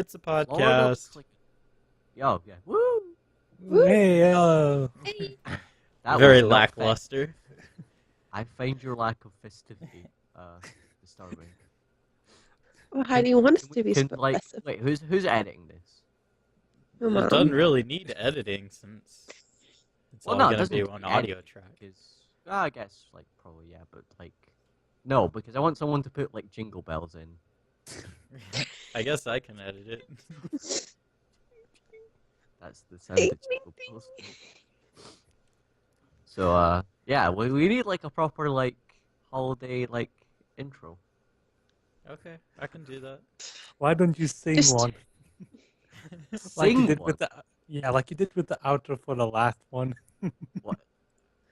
it's a Lord of podcast. Yo, yeah. Woo! Hey, Hey. That Very was not fair. lackluster. I find your lack of festivity disturbing. Well, how do you want us to be Like, specific? wait, who's editing this? Your It mom? doesn't really need editing since it's Well, all no, it gonna doesn't be need to one be audio edited, track. Because, I guess, like, probably, yeah, but, like, no, because I want someone to put, like, jingle bells in. I guess I can edit it. That's the sound of jingle bells. So, yeah, we need, like, a proper, like, holiday, like, intro. Okay, I can do that. why don't you sing Just- one? Sing you did one? with the like you did with the outro for the last one. What?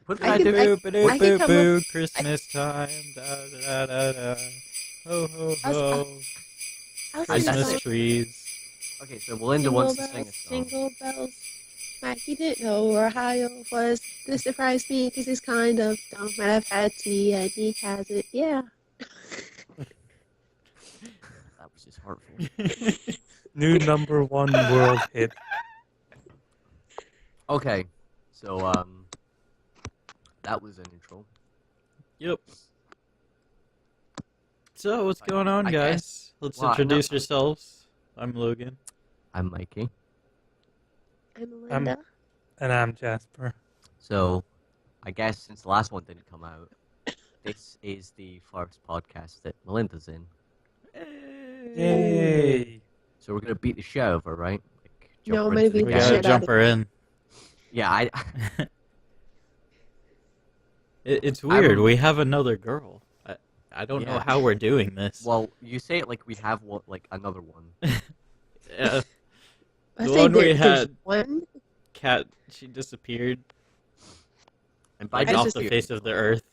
What did I I can- do? I can come up- Christmas time, da da da da. Ho ho I was- ho. I'll sing Christmas Christmas it. trees. Okay, so Melinda Jingle wants to bells, sing a song. jingle bells. Mikey didn't know Ohio was. This surprised me because he's kind of dumb. And I've had tea and he has it. Yeah. That was just hurtful. New #1 world hit. Okay, so, that was an intro. Yep. So, what's going on, I guys? guess- Let's well, introduce no- yourselves. I'm Logan. I'm Mikey. I'm Linda. And I'm Jasper. So, I guess since the last one didn't come out, this is the first podcast that Melinda's in. Yay! So we're gonna beat the shit out of her, right? Like, jump No, her I'm gonna into the beat We the garage. gotta shit out jump of her in. Yeah, It's weird. I'm- We have another girl. I don't know Yeah. how we're doing this. well, you say it like we have one, like another one. Yeah, I the say one we there's had- one. Cat. She disappeared. And Like I off just- the face of the earth.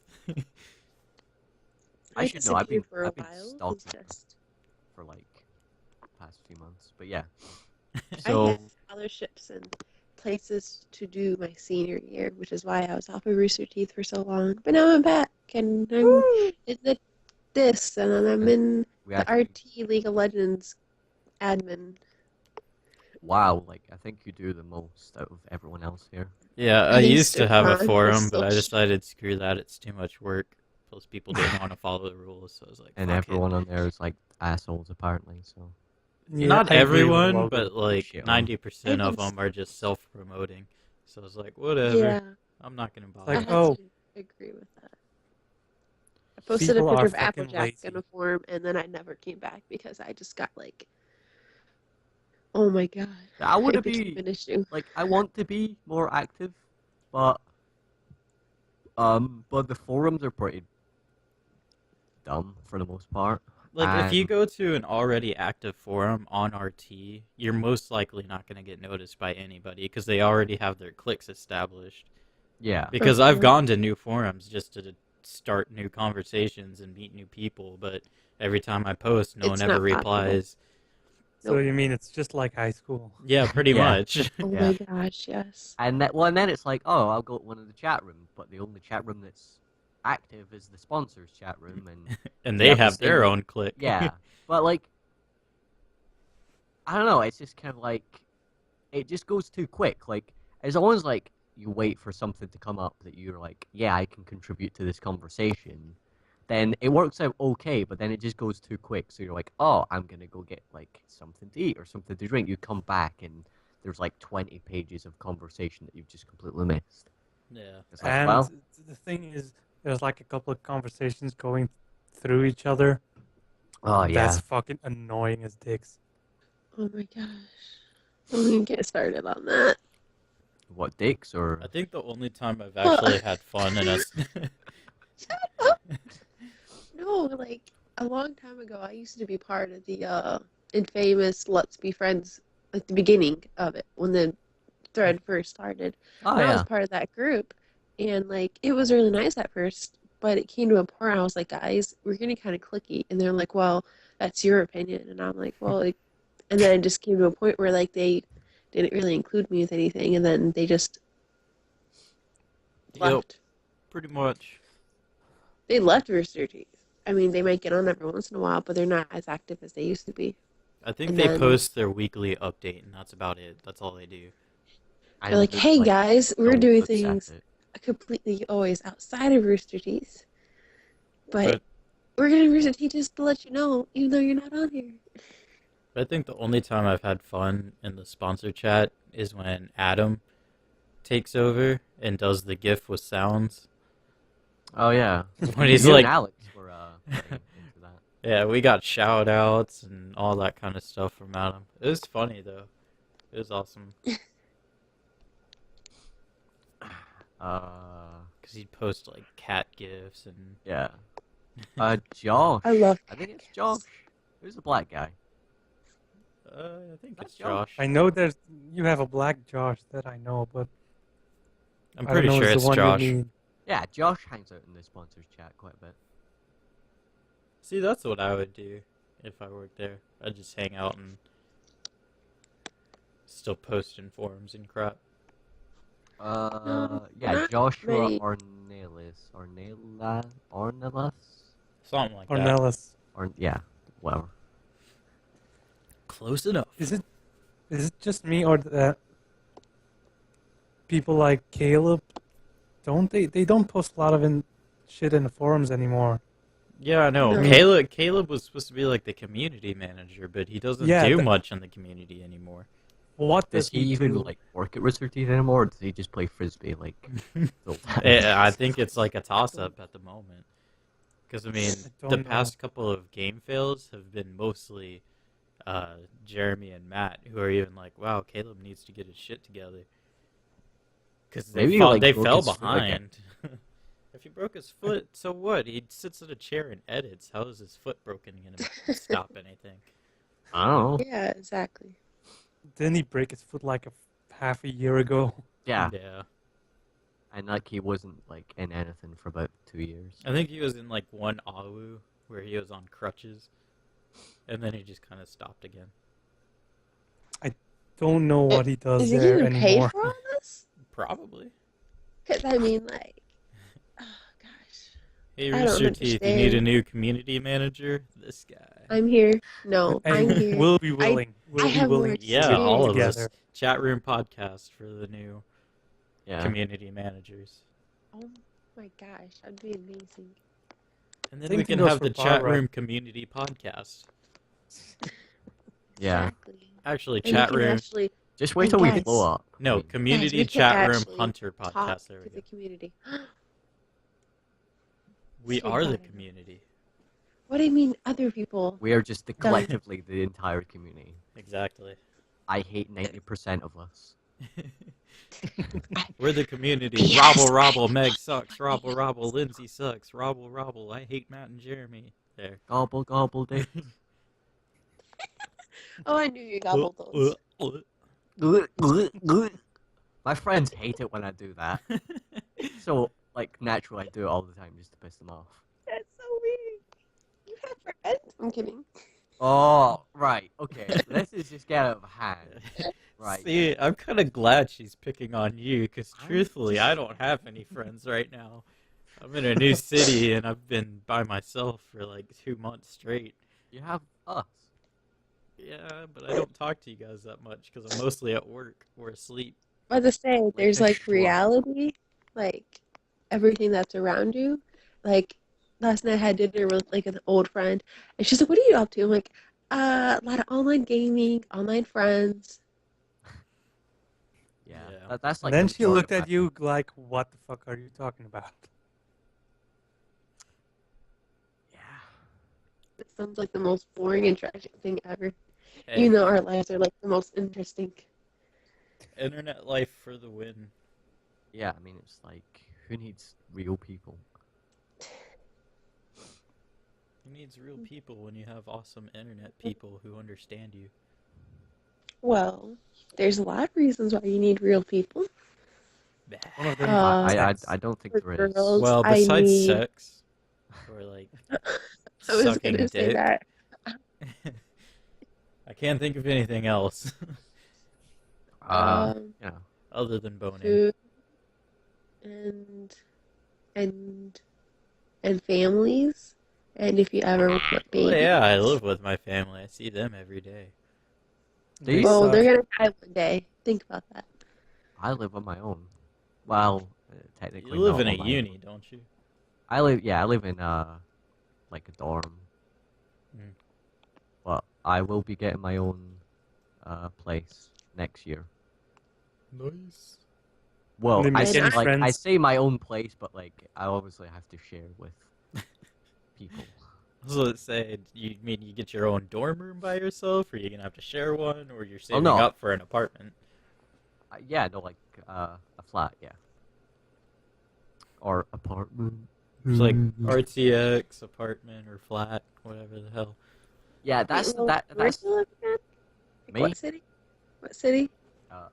I should know. I've been for a I've been while. stalking It's her just for like the past few months, but yeah. I So had scholarships and places to do my senior year, which is why I was off of Rooster Teeth for so long. But now I'm back, and I'm in this, and then I'm in we the actually, RT League of Legends admin. wow, like I think you do the most out of everyone else here. Yeah, I I used used to to have a run the forum, but I social- decided screw that. It's too much work. Plus, people didn't want to follow the rules, so I was like, And fuck everyone on there is like assholes apparently. So Yeah, Not I agree with everyone, Logan. but like Shit on 90% of Everyone's- them are just self-promoting. So I was like, whatever. Yeah, I'm not gonna bother. Like, I had oh. to agree with that. I posted a People picture are of fucking Applejack in lazy. a forum, and then I never came back because I just got like, oh my god, I want to it became be an issue. like I want to be more active, but the forums are pretty dumb for the most part. Like, if you And- go to an already active forum on RT, you're most likely not gonna get noticed by anybody because they already have their cliques established. Yeah, Because I've Mhm. gone to new forums just to start new conversations and meet new people, but every time I post, no It's one ever not possible. replies. So you mean it's just like high school? Yeah, pretty Yeah. much. Oh Yeah. my gosh, yes. and then it's like, oh, I'll go to one of the chat rooms, but the only chat room that's active is the sponsors chat room, and And they have the have their same- own clique. yeah, but like, I don't know, it's just kind of like, it just goes too quick. Like, as long as like you wait for something to come up that you're like, yeah, I can contribute to this conversation, then it works out okay. But then it just goes too quick. So you're like, oh, I'm gonna go get like something to eat or something to drink. You come back and there's like 20 pages of conversation that you've just completely missed. Yeah. It's like, And well, the thing is, there's like a couple of conversations going through each other. oh yeah, That's fucking annoying as dicks. Oh my gosh. Don't even get started on that. what dicks or I think the only time I've actually had fun in a... No, like a long time ago, I used to be part of the infamous Let's Be Friends at the beginning of it when the thread first started. oh And I yeah, was part of that group, and like it was really nice at first, but it came to a point where I was like, guys, we're getting kind of clicky, and they're like, well, that's your opinion, and I'm like, well, like, and then it just came to a point where like they didn't really include me with anything, and then they just Yep, left. pretty much. They left Rooster Teeth. I mean, they might get on every once in a while, but they're not as active as they used to be. I think And they then post their weekly update, and that's about it. That's all they do. they're like, And hey like guys, we're so doing upset things it. completely always outside of Rooster Teeth, but But we're gonna Rooster Teeth just to let you know, even though you're not on here. I think the only time I've had fun in the sponsor chat is when Adam takes over and does the GIF with sounds. Oh yeah. When he's You and like, Alex were very into that. yeah, we got shout outs and all that kind of stuff from Adam. It was funny though. It was awesome. Because he'd post like cat GIFs and. Yeah. Josh. I love I think it's Josh. Who's the black guy? I think That's it's Josh. I know you have a black Josh that I know, but I'm I don't pretty know sure if it's the one Josh. you mean. Yeah, Josh hangs out in the sponsors chat quite a bit. See, that's what I would do if I worked there. I'd just hang out and still post in forums and crap. Yeah, not Joshua many. Ornelas? Something like that. Ornelas. Or yeah, whatever. Close enough. Is it just me or that people like Caleb they don't post a lot of shit in the forums anymore? Yeah, I know. No. Caleb was supposed to be like the community manager, but he doesn't Yeah, do much in the community anymore. What Does he even do? like work at Rooster Teeth anymore, or does he just play frisbee like the whole time? I think it's like a toss-up at the moment. Because, I mean, I the don't know. past couple of game fails have been mostly Jeremy and Matt, who are even like, wow, Caleb needs to get his shit together. Because Maybe, like, they broke fell his foot again. behind. If he broke his foot, so what? He sits in a chair and edits. How is his foot broken going to stop anything? I don't know. Yeah, exactly. Didn't he break his foot like half a year ago? Yeah, Yeah. and like he wasn't like in anything for about 2 years. I think he was in like one AWU where he was on crutches. And then he just kind of stopped again. Don't know what he does Is he there getting paid anymore. for all this? Probably. Because I mean, like, oh gosh, Hey, I don't Rooster Teeth, you need a understand. new community manager? This guy. I'm here. No, I'm And here. we'll be willing. We'll I be have more willing to Yeah, get all of together. us. Chatroom podcast for the new Yeah. community managers. Oh my gosh, that'd be amazing. And then Same we thing can goes have for the Barbara. Chatroom community podcast. Yeah. Exactly. Actually, And we can Chatroom. actually, Just wait And till we guys- blow up. I No, mean, community we can Chatroom actually hunter talk podcast. There we to go. the community. We So are the bad. community. What do you mean, other people? we are just collectively the entire community. Exactly. I hate 90% of us. We're the community. Yes. Robble, robble, Meg sucks. Robble, robble, Lindsay sucks. Robble, robble, I hate Matt and Jeremy. There. Gobble, gobble, dick. Oh, I knew you gobbled those. My friends hate it when I do that. So, like, naturally, I do it all the time just to piss them off. That's so weird. You have friends? I'm kidding. Oh, right. Okay. This is just get out of hand. Right. See, I'm kind of glad she's picking on you, because I'm truthfully, just- I don't have any friends right now. I'm in a new city, and I've been by myself for like 2 months straight. You have us. Yeah, but I don't talk to you guys that much, because I'm mostly at work or asleep. But to say, there's a like schwa. reality, like everything that's around you. Like last night I had dinner with like an old friend, and she's like, "What are you up to?" I'm like, a lot of online gaming, online friends." Yeah. Yeah. That's like. And then the she majority looked of at you like, "What the fuck are you talking about?" Yeah. It sounds like the most boring and tragic thing ever. Hey, You know, our lives are like the most interesting. internet life for the win. Yeah. I mean, it's like, who needs real people? Who needs real people when you have awesome internet people who understand you? Well, there's a lot of reasons why you need real people. One of them. I don't think For there is. girls, Well, I besides need. sex, or like I was sucking gonna say dick, that. I can't think of anything else Yeah. other than boning. Food and and families. And if you ever want Well, babies, yeah, I live with my family. I see them every day. They you? well, suck. they're gonna die one day. Think about that. I live on my own. Well, You technically live not in a on my uni, own. don't you? I live in like a dorm. Mm. But I will be getting my own place next year. Nice. Well, They make any I friends? say my own place, but like I obviously have to share with people. So let's say you mean you get your own dorm room by yourself, or you're gonna have to share one, or you're saving no. up for an apartment. Yeah, no, like a flat, yeah, or apartment. It's like RTX, apartment, or flat, whatever the hell. Yeah, Wait, that's well, that. where'd That's you live again? Like, me. what city? What city?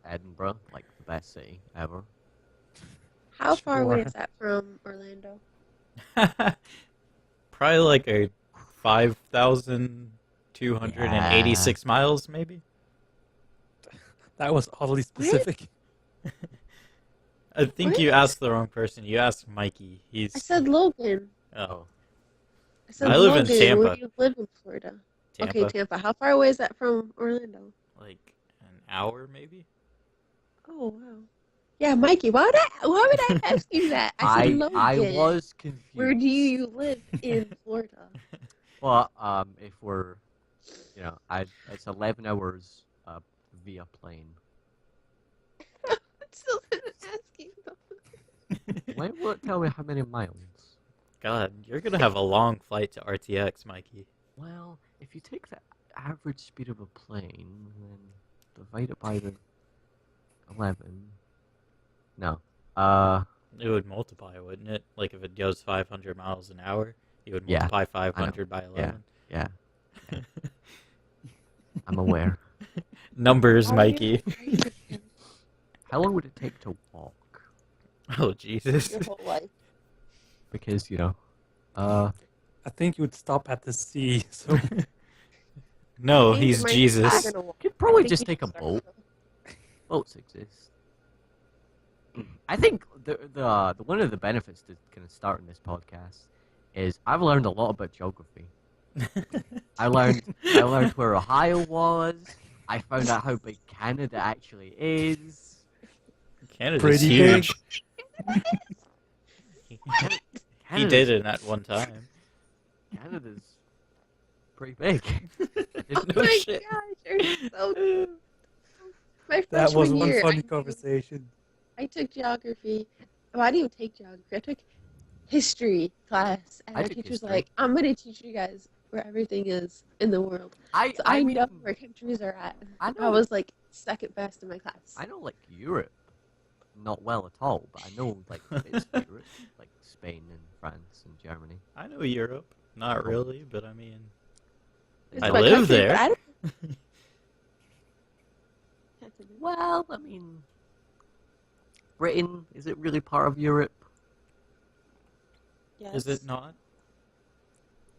Edinburgh, like the best city ever. How far away Sure. is that from Orlando? Probably like a 5,286 miles, maybe. That was oddly specific. I think What? you asked the wrong person. You asked Mikey. I He's said Logan. oh, I said I live in Logan. Where Tampa. do you live in Florida? Tampa. Okay, Tampa. How far away is that from Orlando? Like an hour, maybe. Oh wow. Yeah, Mikey. Why would I ask you that? I said Logan. I was confused. Where do you live in Florida? Well, if we're, it's 11 hours via plane. I'm still asking. Why won't it tell me how many miles? God, you're gonna have a long flight to RTX, Mikey. Well, if you take the average speed of a plane, then divide it by the 11. No. It would multiply, wouldn't it? Like if it goes 500 miles an hour, you would Yeah, multiply 500 by 11. Yeah. I'm aware. Numbers, Are Mikey. you? How long would it take to walk? Oh Jesus. Your whole life. Because, I think you would stop at the sea. So No, I think he's it might be Jesus. faster to walk. could probably I think just you take a should start boat. with Boats exist. I think the one of the benefits to kind of starting this podcast is I've learned a lot about geography. I learned where Ohio was. I found out how big Canada actually is. Canada's Pretty huge. He Canada's, did it at one time. Canada's pretty big. Oh No my shit. gosh, you're so good. My that was freshman one year, funny conversation. I took geography. Well, I didn't even take geography. I took history class, and I our took teacher's history. like, "I'm gonna teach you guys where everything is in the world." So I mean, know where countries are at. I I know. was like second best in my class. I know like Europe, not well at all, but I know like it's Europe, like Spain and France and Germany. I know Europe. Not really, but I mean, It's I my live country, there. but I don't. Well, I mean, Britain, is it really part of Europe? Yes. Is it not?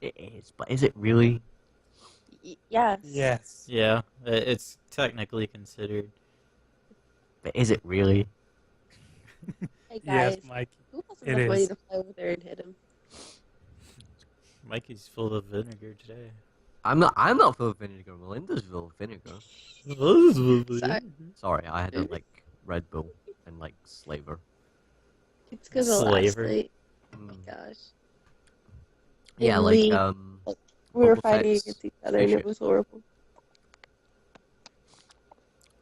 It is, but is it really? Yes. Yes. Yeah, it's technically considered. But is it really? Hey Yes, guys, Mike. who has it enough money is. to fly over there and hit him? Mikey's full of vinegar today. I'm not full of vinegar. Melinda's full of vinegar. Sorry. Sorry, I had like Red Bull and like Slaver. It's because of last Slaver. night. Oh Mm. my gosh. Yeah, And like we were Boba fighting Fett's against each other, and it spaceship. was horrible.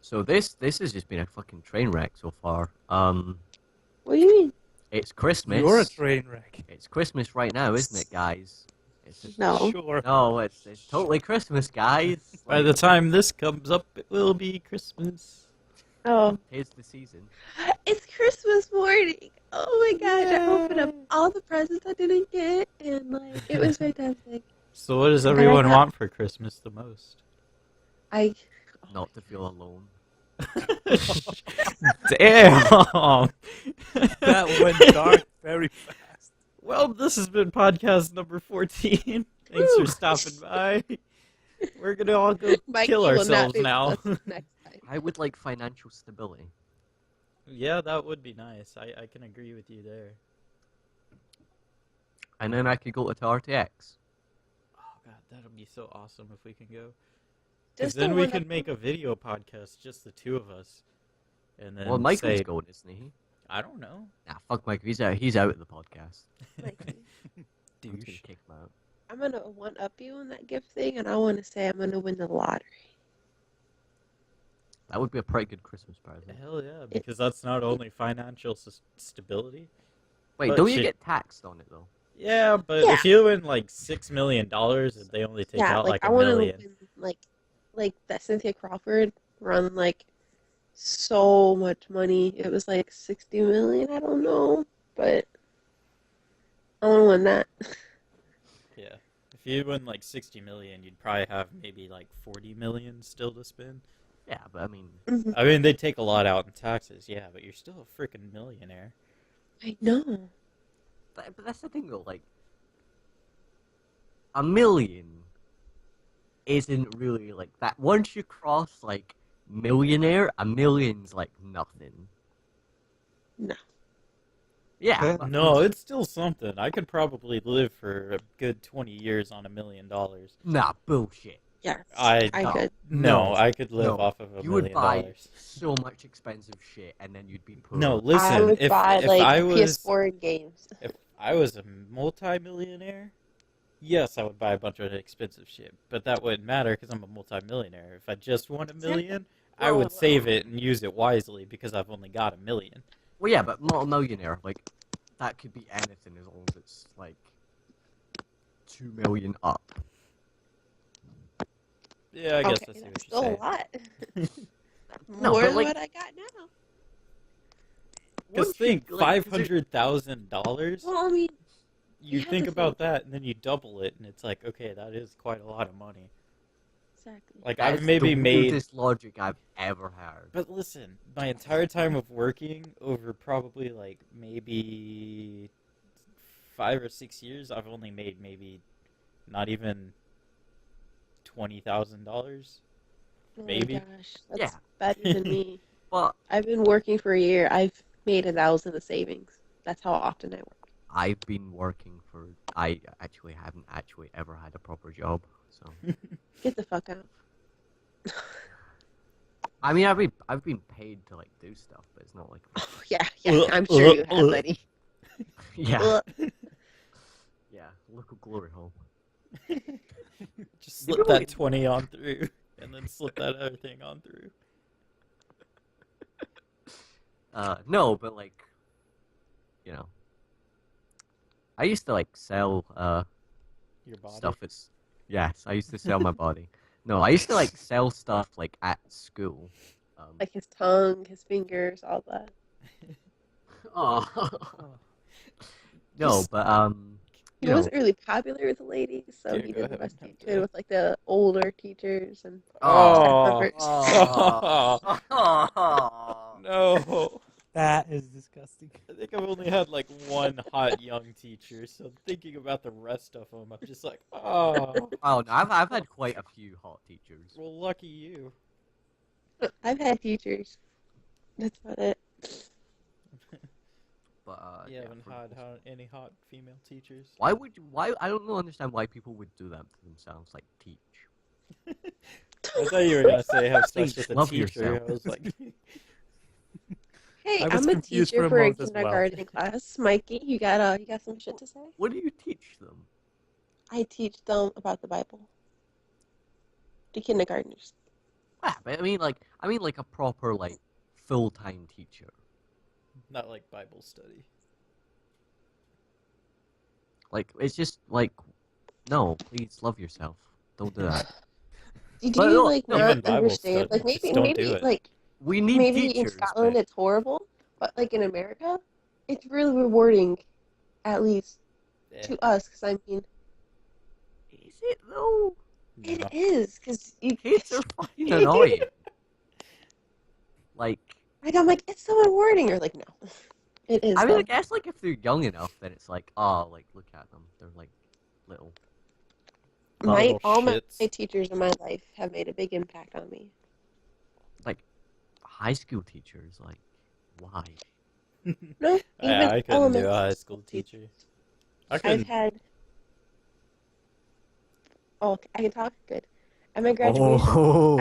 So this has just been a fucking train wreck so far. What do you mean? It's Christmas. You're a train wreck. It's Christmas right now, isn't it, guys? It's No. Sure. No, it's totally Christmas, guys. By Like, the time this comes up, it will be Christmas. Oh, tis the season. it's Christmas morning. Oh my gosh, I opened up all the presents I didn't get, and like it was fantastic. So what does I everyone got- want for Christmas the most? I Not to feel alone. Damn! That went dark very fast. Well, this has been podcast number 14. Thanks for stopping by. We're gonna all go Mikey kill will not ourselves be with now. us next time. I would like financial stability. Yeah, that would be nice. I can agree with you there. And then I could go to RTX. God, that'll be so awesome if we can go. Because Just the then we one can up- make a video podcast, just the two of us, and then Well, Michael's say, going, isn't he? I don't know, Nah, fuck Michael. He's out of the podcast. Mikey. I'm just gonna douche. kick him out. I'm gonna one up you on that gift thing, and I want to say I'm gonna win the lottery. That would be a pretty good Christmas present. Hell yeah, because that's not only financial stability. Wait, But don't you shit. get taxed on it though? Yeah, but Yeah. if you win like $6 million, and they only take Yeah, out like I a want to million. win like that Cynthia Crawford run like so much money. It was like 60 million. I don't know, but I want to win that. Yeah, if you win like 60 million, you'd probably have maybe like 40 million still to spend. Yeah, but I mean, Mhm. I mean, they take a lot out in taxes, yeah, but you're still a freaking millionaire. I know. but that's the thing though. Like, a million isn't really like that. Once you cross like millionaire, a million's like nothing. No. Yeah. Okay. but- No, it's still something. I could probably live for a good 20 years on $1 million. Nah, bullshit. Yes, I could. No, No, I could live no. off of $1 You would million. buy so much expensive shit, and then you'd be poor. No, I listen. would If buy if like I was PS4 and games. if I was a multi-millionaire, yes, I would buy a bunch of expensive shit. But that wouldn't matter because I'm a multi-millionaire. If I just won $1 million, I Well, would save it and use it wisely because I've only got $1 million. Well, yeah, but not a millionaire. Like, that could be anything as long as it's like 2 million up. Yeah, I guess Okay, I see what that's you're still saying. a lot. No, More but, than like- what I got now. Because Once you, think, like, 'cause it- $500,000. Well, I mean, You have think to about that, and then you double it, and it's like, okay, that is quite a lot of money. exactly. Like that I've is maybe the made. weirdest logic I've ever heard. But listen, my entire time of working over probably like maybe 5 or 6 years, I've only made maybe not even $20,000. Oh Maybe. my gosh, that's Yeah. better than me. But I've been working for a year. I've made 1,000 of savings. That's how often I work. I've been working for. I actually haven't actually ever had a proper job. So Get the fuck out. I mean, I've been paid to like do stuff, but it's not like Oh, yeah, I'm sure you have, buddy. yeah, Ugh. yeah, local glory hole. Just You slip know that what- 20 on through, and then slip that other thing on through. No, but like, you know, I used to like sell Your body. stuff. It's yes, I used to sell my body. No, I used to like sell stuff like at school. Like his tongue, his fingers, all that. Oh. No, Just- but He you know, wasn't really popular with the ladies, so Yeah, he go did the ahead, best he I'm could good. with like the older teachers and Oh. staff members. No. That is disgusting. I think I've only had like one hot young teacher, so thinking about the rest of them, I'm just like, oh, Oh no, I've had quite a few hot teachers. well, lucky you. I've had teachers. That's about it. But You haven't for- had any hot female teachers? Why would you? Why I don't know understand why people would do that to themselves, like teach. I thought you were gonna say have sex Please with a love teacher. yourself. I was like, Hey, I was I'm a confused teacher for a for a moment as well. kindergarten class. Mikey, you got some shit to say? What do you teach them? I teach them about the Bible. To kindergartners. Yeah, but I mean like a proper like full-time teacher. not like Bible study. Like it's just like, no, please love yourself. Don't do that. Did But you no, like no, even not Bible understand? study, Like just maybe don't do it. like We need maybe in teachers. Scotland but- it's horrible, but like in America, it's really rewarding, at least Eh, to us. Because I mean, Is it though? no. it is. Because you Kids are fucking annoying. Like, like I'm like it's so rewarding. Or like no, it is. I mean, though. I guess like if they're young enough, then it's like, oh, like look at them, they're like little. Little all my shits. teachers in my life have made a big impact on me. High school teachers, like, why? No, even Yeah, I couldn't do elementary a high school teachers. teacher. I I've couldn't. had Oh, I can talk good. At my graduation, Oh,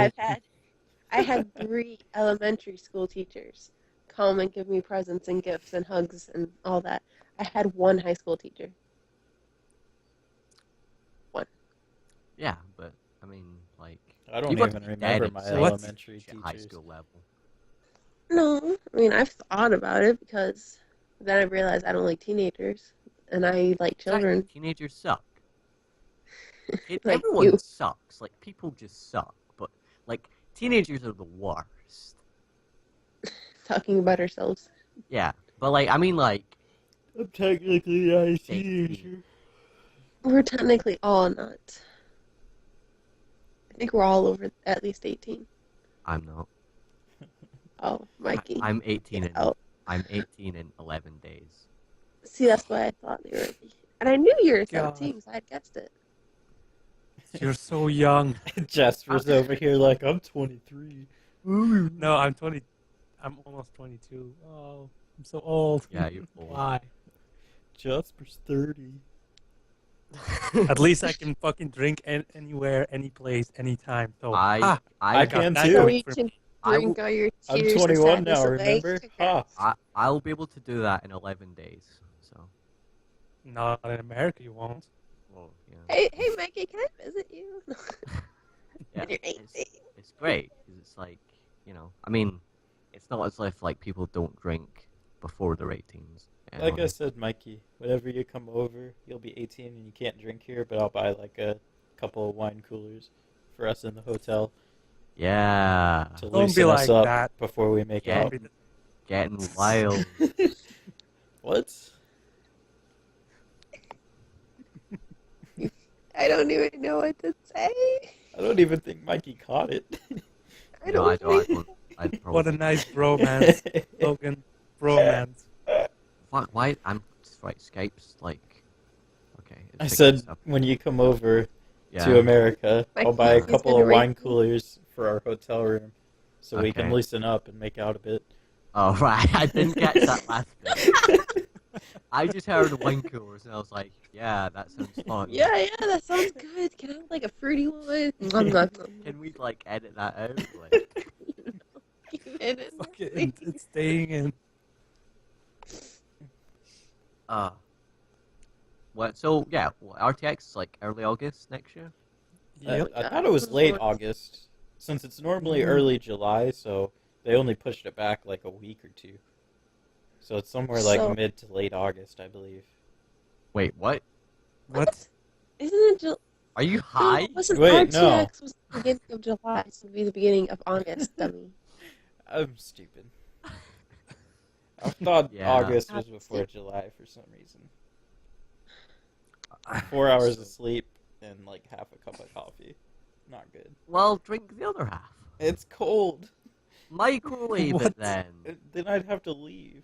I had 3 elementary school teachers come and give me presents and gifts and hugs and all that. I had 1 high school teacher. 1. yeah, but I mean, like, I don't people have to even be dead remember my inside What? to elementary teach at high teachers. school level. No, I mean, I've thought about it because then I realized I don't like teenagers and I like Exactly, children teenagers suck. like Everyone you. sucks. Like, people just suck. But, like, teenagers are the worst. Talking about ourselves. Yeah, but, like, I mean, like, I'm technically not a 16. teenager. We're technically all not. I think we're all over at least 18. I'm not. Oh, Mikey. I'm 18 Get and out. I'm 18 in 11 days. See, that's why I thought they were. And I knew you were God. 17, so I had guessed it. You're so young. Jasper's over here like, I'm 23. No, I'm 20. I'm almost 22. Oh, I'm so old. Yeah, you're old. Why? Jasper's 30. At least I can fucking drink anywhere, any place, anytime. So I I got can that too. So going you for me. can I drink all your I'm tears and 21 now, sadness away. remember? Ha! I'll be able to do that in 11 days. So, Not in America, you won't. well, yeah, Hey, Mikey, can I visit you? yeah, You're 18. it's great because it's like, you know, I mean, it's not as if like people don't drink before they're 18s. Like I Anyway. said, Mikey, whenever you come over, you'll be 18 and you can't drink here, but I'll buy like a couple of wine coolers for us in the hotel Yeah, to Don't loosen be us like up that. before we make Yeah. out. getting wild. What? I don't even know what to say. I don't even think Mikey caught it. I No, I don't don't. think. I'd What a probably. nice bromance, Logan. Bromance. Fuck, why? I'm right. Skype's like. Okay. it's I picking said us up. when you come over Yeah. to America, I'll Mikey, buy a he's couple gonna of wine rape you. coolers for our hotel room so we can Okay. loosen up and make out a bit. Oh right, I didn't catch that last bit. I just heard wine coolers and I was like, yeah, that sounds fun. Yeah, that sounds good. Can I have like a fruity one? Nom, nom, nom. Can we like edit that out? Like, Keep it in Fuck there. it, it's staying in. what? So yeah, RTX is like early August next year. Yep. I thought it was late August, since it's normally early July, so they only pushed it back like a week or two. So it's somewhere like So- mid to late August, I believe. Wait, what? What? Isn't it July? Are you high? Wasn't Wait, no. RTX was the beginning of July, so it'd be the beginning of August, dummy. I'm stupid. I thought Yeah. August was before July for some reason. 4 hours of sleep and like half a cup of coffee. Not good. Well, drink the other half. It's cold. Microwave it What? then. Then I'd have to leave.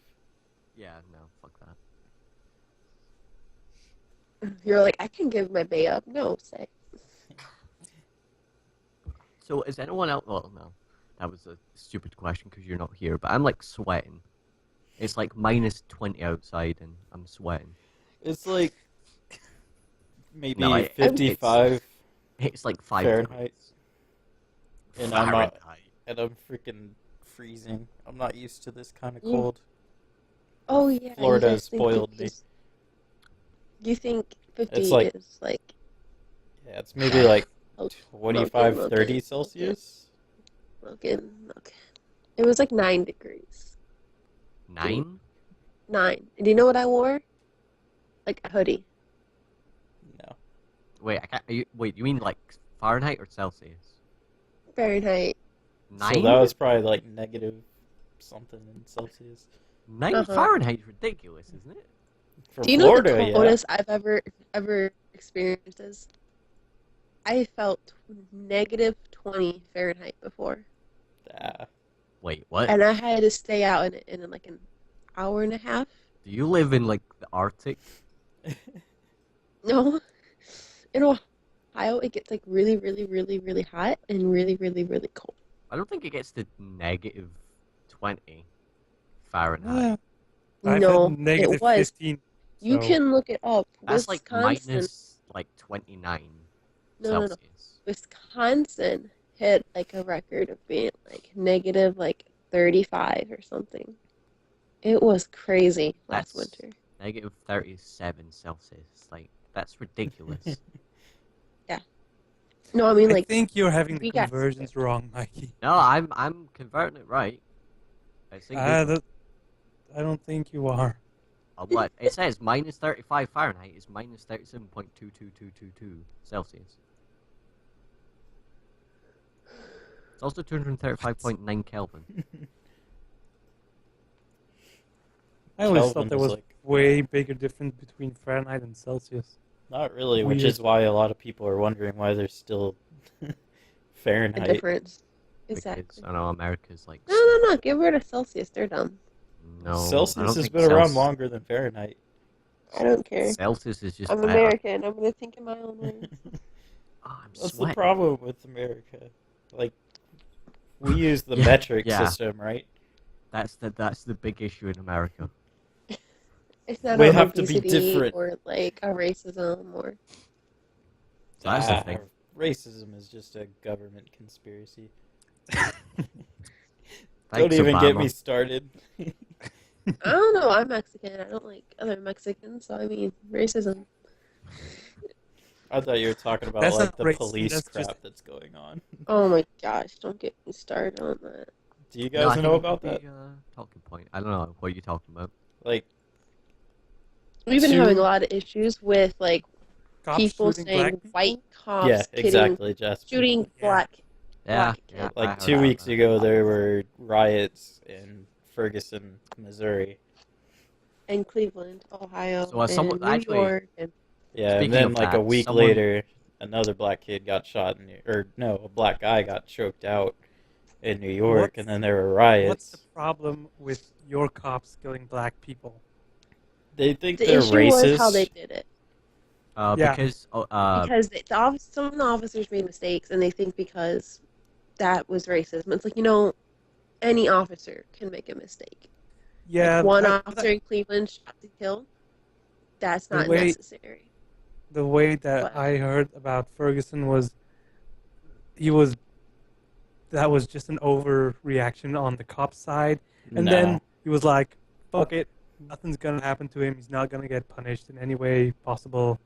Yeah, no, fuck that. You're like, I can give my bay up. No, say. So is anyone else? Well, no, that was a stupid question because you're not here. But I'm like sweating. It's like minus 20 outside, and I'm sweating. It's like maybe No, 55, It's like 5 Fahrenheit. degrees. And I'm not- Fahrenheit. and I'm freaking freezing. I'm not used to this kind of Yeah. cold. Oh, yeah. Florida you guys think spoiled 50 me. is- You think 50 It's like- is like Yeah, it's maybe like oh, 25, Logan, 30 Logan. Celsius. Logan. Okay. It was like 9 degrees. 9? 9. And do you know what I wore? Like a hoodie. No. Wait, I can't. Wait, you mean like Fahrenheit or Celsius? Fahrenheit. 9? So that was probably like negative something in Celsius. 9 Uh-huh. Fahrenheit is ridiculous, isn't it? For Do you know Florida, what the yeah. coldest I've ever experienced is? I felt negative 20 Fahrenheit before. Ah. Wait, what? And I had to stay out in like an hour and a half. Do you live in like the Arctic? No. In Ohio, it gets like really, really, really, really hot and really, really, really cold. I don't think it gets to negative 20 Fahrenheit. I've No, had negative it was. 15. You so- can look it up. That's like Wisconsin. minus like 29. No. Celsius. Wisconsin hit like a record of being like negative like 35 or something. It was crazy last That's winter. negative 37 Celsius. Like, that's ridiculous. Yeah. No, I mean I like think you're having the we got conversions skipped. wrong, Mikey. No, I'm converting it right. It's in Google. That, I don't think you are. What? It says minus 35 Fahrenheit is minus 37.22222 Celsius. It's also 235.9 Kelvin. I always Kelvin thought there is was like way bigger difference between Fahrenheit and Celsius. not really, which Weird. is why a lot of people are wondering why there's still A Fahrenheit. difference. Because, Exactly. I know, America's like... No. Get rid of Celsius. They're dumb. No, I Celsius don't has think been around Celsius... longer than Fahrenheit. I don't care. Celsius is just I'm better. American. I'm gonna think in my own words. Oh, I'm What's the sweating. problem with America? Like, we use the Yeah, metric yeah. system, right? That's the big issue in America. It's not We about have to be obesity different. or like a racism or So that's the thing. Racism is just a government conspiracy. Thanks, Don't even get Obama. me started. I don't know. I'm Mexican. I don't like other Mexicans, so I mean racism. I thought you were talking about That's like not the racism, police that's crap just- that's going on. Oh my gosh! Don't get me started on that. Do you No, I guys think know it about could that? be, talking point. I don't know. What are you talking about? Like, We've been having a lot of issues with like Cops people shooting saying black people? white cops yeah, kidding, exactly, Jasper. shooting Yeah. black Yeah, black yeah. kids. I Like heard 2 about weeks that. ago, there were riots in Ferguson, Missouri. in Cleveland, Ohio, So, someone- and New actually, York, and Yeah, and Speaking then of like a that, week someone- later, another black kid got shot a black guy got choked out in New York, What's- and then there were What's the riots. problem with your cops killing black people? They think the they're issue racist. was how they did it. Yeah. Because Because some of the officers made mistakes, and they think because that was racism. It's like, any officer can make a mistake. Yeah, Like one I- officer in Cleveland shot to kill. That's The not way- necessary. the way that What? I heard about Ferguson was that was just an overreaction on the cop's side, and No. then he was like, "Fuck it, nothing's gonna happen to him. He's not gonna get punished in any way possible,"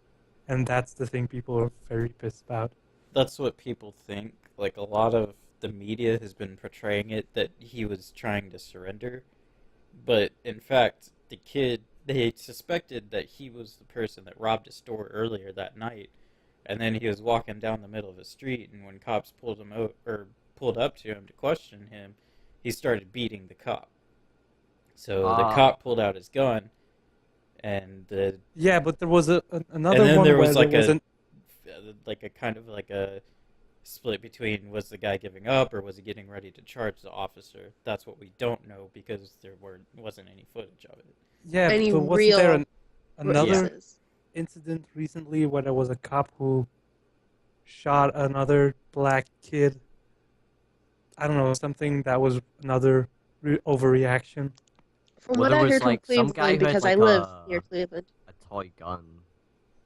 and that's the thing people are very pissed about. That's what people think. Like a lot of the media has been portraying it that he was trying to surrender, but in fact, they suspected that he was the person that robbed a store earlier that night, and then he was walking down the middle of the street, and when cops pulled up to him to question him, he started beating the cop. So the cop pulled out his gun, and Yeah, but there was another and then one there where was like there wasn't. a kind of like a split between was the guy giving up or was he getting ready to charge the officer. That's what we don't know because wasn't any footage of it. Yeah, Any but wasn't there real another Races. incident recently where there was a cop who shot another black kid? I don't know, something that was another overreaction. From Well, what there I was, heard from like, some guy Cleveland, who had, because like, I live a- near Cleveland. a toy gun.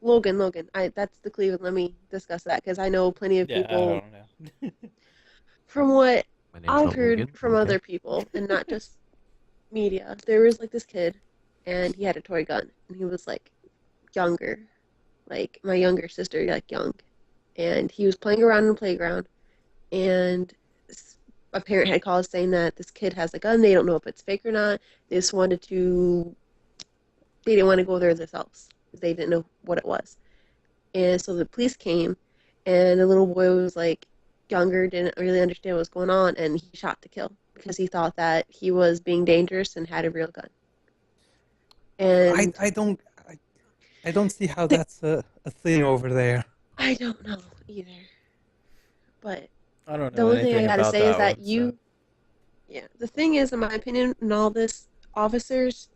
Logan. That's the Cleveland. Let me discuss that because I know plenty of Yeah, I people. don't know. From what My name's I've not heard Logan. from Okay. other people, and not just media, there was like this kid, and he had a toy gun, and he was like younger, like my younger sister, like young, and he was playing around in the playground, and a parent had called saying that this kid has a gun. They don't know if it's fake or not. They just wanted to. They didn't want to go there themselves. They didn't know what it was, and so the police came, and the little boy was like younger, didn't really understand what was going on, and he shot to kill because he thought that he was being dangerous and had a real gun. And I don't see how that's a thing over there. I don't know either. But I don't the know only thing I anything gotta about say is that one, you, yeah, the thing is, in my opinion, in all this, officers,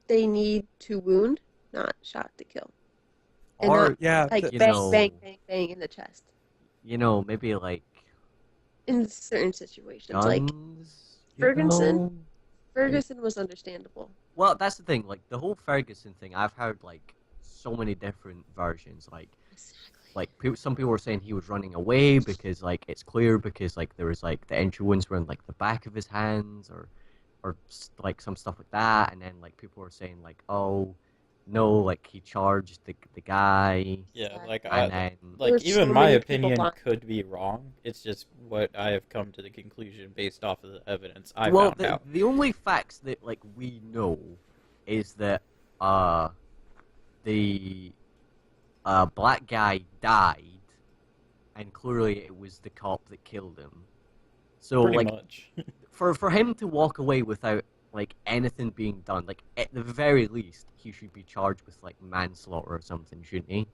they need to wound, not shot to kill. And Or, not Yeah, like you bang, know- bang in the chest. maybe like In certain situations, guns. like you Ferguson? know, Ferguson was understandable. Well, that's the thing. Like the whole Ferguson thing, I've heard like so many different versions. Like Exactly. like some people were saying he was running away because like it's clear because like there was like the entry wounds were in like the back of his hands or like some stuff like that, and then like people were saying like, oh no, like he charged the guy, Yeah, and then like There's even so my many people opinion lying. could be wrong. It's just what I have come to the conclusion based off of the evidence I well found out. the only facts that like we know is that the black guy died, and clearly it was the cop that killed him. So Pretty like much. for him to walk away without like anything being done, like at the very least he should be charged with like manslaughter or something, shouldn't he?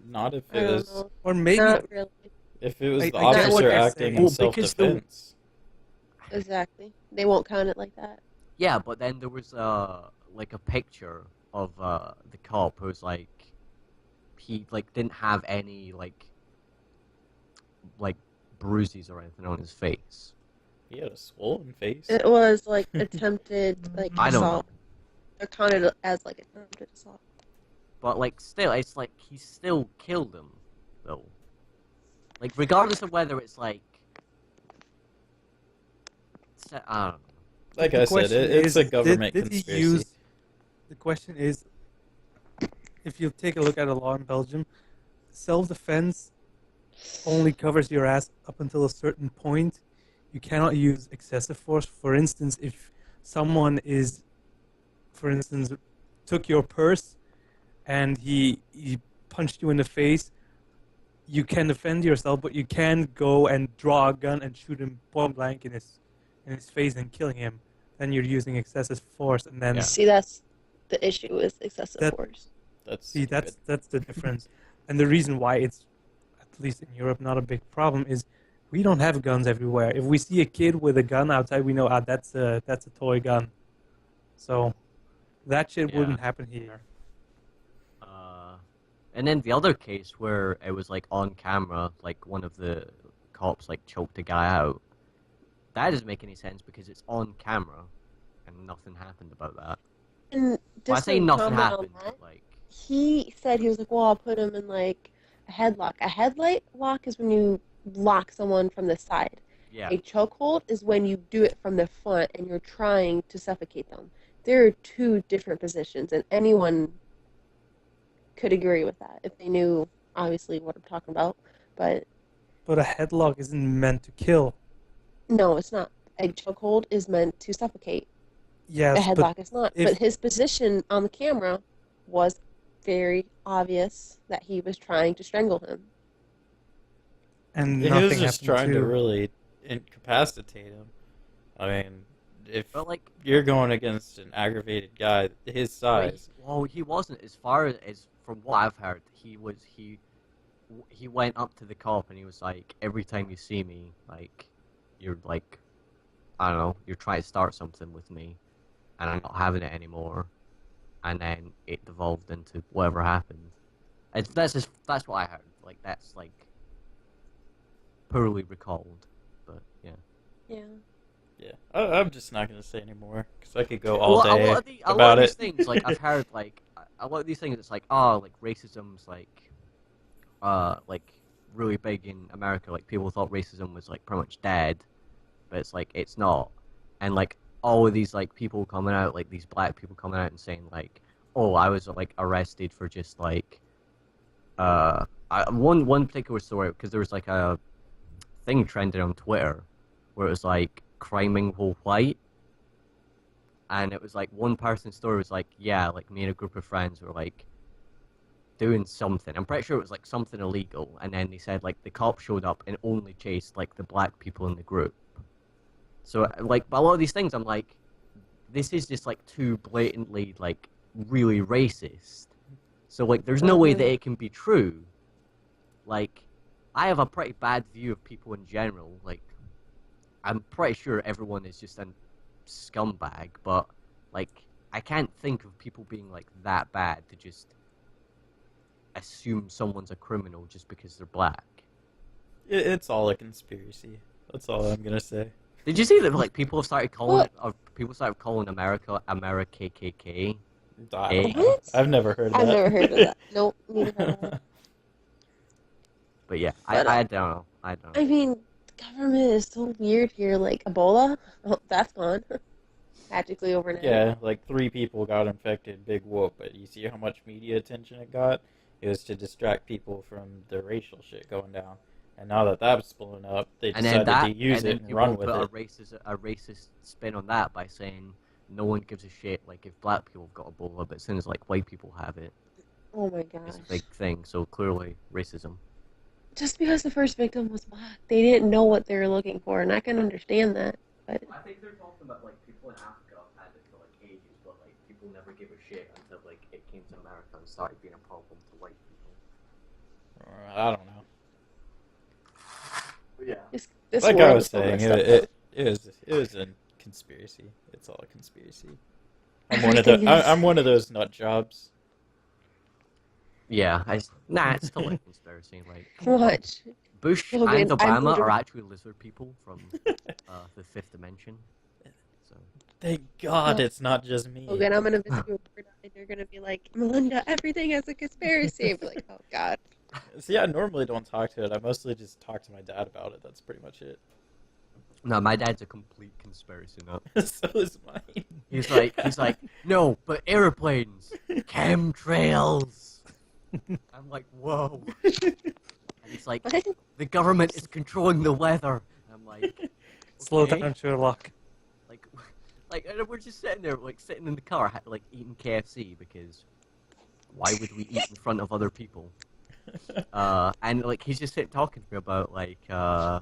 Not if I it don't was know. Or maybe Not really. if it was I the get what officer you're acting saying. in Well, because self-defense. Exactly. They won't count it like that. Yeah, but then there was like a picture of the cop who's like he like didn't have any like bruises or anything on his face. He had a swollen face. It was like attempted like I don't know. assault. They're counted as like attempted assault. But like still it's like he still killed him though. Like regardless of whether it's like I don't know. Like the I said, question it's is, a government did he conspiracy. use? The question is, if you take a look at a law in Belgium, self-defense only covers your ass up until a certain point. You cannot use excessive force. For instance, if someone is, for instance, took your purse and he punched you in the face, you can defend yourself, but you can't go and draw a gun and shoot him point blank in his face and killing him. Then you're using excessive force, and then Yeah. See, that's the issue is excessive That- force. That's see stupid. that's the difference. And the reason why it's, at least in Europe, not a big problem is we don't have guns everywhere. If we see a kid with a gun outside, we know that's a toy gun. So that shit Yeah. wouldn't happen here. And then the other case where it was like on camera, like one of the cops like choked a guy out. That doesn't make any sense because it's on camera, and nothing happened about that. And Well, I just say to nothing comment on happened, that, but like he said he was like, well, I'll put him in like a headlock. A headlight lock is when you lock someone from the side. yeah, A chokehold is when you do it from the front and you're trying to suffocate them. There are two different positions, and anyone could agree with that if they knew, obviously, what I'm talking about. But But a headlock isn't meant to kill. no, it's not. A chokehold is meant to suffocate. A Yes, but headlock is not. if- But his position on the camera was very obvious that he was trying to strangle him. and He nothing was just happened trying to too. really incapacitate him. I mean, if but like you're going against an aggravated guy his size, well, he wasn't as far as from what I've heard. He went up to the cop and he was like, every time you see me, like you're like, I don't know, you're trying to start something with me, and I'm not having it anymore. And then it devolved into whatever happened. That's what I heard. Like that's like poorly recalled, but yeah. Yeah. yeah, I'm just not gonna say anymore because I could go Well, all day a lot of about these it. things, like I've heard, like a lot of these things, it's like, oh, like racism's like really big in America. Like people thought racism was like pretty much dead, but it's like it's not. And like all of these like people coming out, like these black people coming out and saying like, oh, I was like arrested for just like one particular story, because there was like a thing trending on Twitter where it was like criming while white. And it was like one person's story was like, yeah, like me and a group of friends were like doing something. I'm pretty sure it was like something illegal. And then they said like the cops showed up and only chased like the black people in the group. So like, but a lot of these things, I'm like, this is just like too blatantly like really racist. So like, there's no way that it can be true. Like, I have a pretty bad view of people in general. Like, I'm pretty sure everyone is just a scumbag, but like I can't think of people being like that bad to just assume someone's a criminal just because they're black. It's all a conspiracy. That's all I'm gonna say. Did you see that like people started calling America KKK? I Hey. don't know. I've never heard of I've that. never heard of that. Nope, neither have I. But yeah, But I don't know. I don't know. I mean, the government is so weird here. Like Ebola, oh, that's gone magically overnight. Yeah, like 3 people got infected, big whoop. But you see how much media attention it got? It was to distract people from the racial shit going down. And now that that's blown up, they decided to use and then it and people run with put it. a racist spin on that by saying no one gives a shit. Like if black people have got Ebola, but as soon as like white people have it, Oh my gosh. it's a big thing. So clearly racism. Just because the first victim was black, they didn't know what they were looking for, and I can understand that. But I think they're talking about like people in Africa have had it for like ages, but like people never gave a shit until like it came to America and started being a problem to white people. I don't know. But yeah. this Like I world was is so saying, messed up. it was a conspiracy. It's all a conspiracy. I'm Everything is. I'm one of those nut jobs. Yeah, nah, it's still a conspiracy. Like Watch. Bush Logan, and I Obama moved are around- actually lizard people from the fifth dimension. So Thank God it's not just me. Logan, I'm gonna visit you overnight, and you're gonna be like, Melinda, everything is a conspiracy. I'll be like, oh God. See, I normally don't talk to it. I mostly just talk to my dad about it. That's pretty much it. no, my dad's a complete conspiracy nut. So is mine. He's like, no, but airplanes, chemtrails. I'm like, whoa. And he's like, What? the government is controlling the weather. And I'm like, Slow okay. down, Sherlock. Like, and we're just sitting there, like, sitting in the car, like, eating KFC, because why would we eat in front of other people? And, like, he's just sitting talking to me about, like, I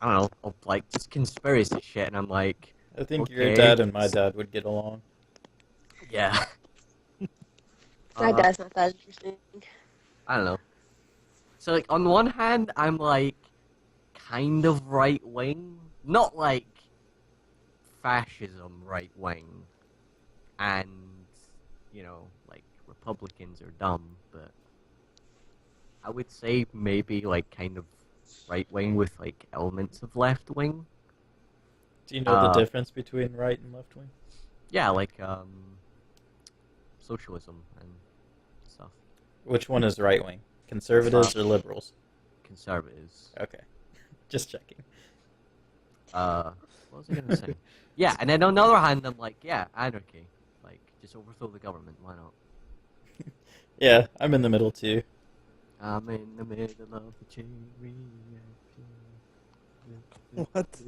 don't know, like, just conspiracy shit, and I'm like, I think your okay. dad and my dad would get along. yeah. My dad's not that interesting. I don't know. So, like, on one hand, I'm, like, kind of right-wing. Not, like, fascism right-wing. And, you know, like, Republicans are dumb, but I would say maybe, like, kind of right-wing with, like, elements of left-wing. Do you know the difference between right and left wing? Yeah, like, socialism and stuff. Which one is right wing? Conservatives or liberals? Conservatives. Okay. Just checking. What was I gonna say? Yeah, and then on the other hand, I'm like, yeah, anarchy. Like, just overthrow the government. Why not? Yeah, I'm in the middle too. I'm in the middle of the chain reaction. What?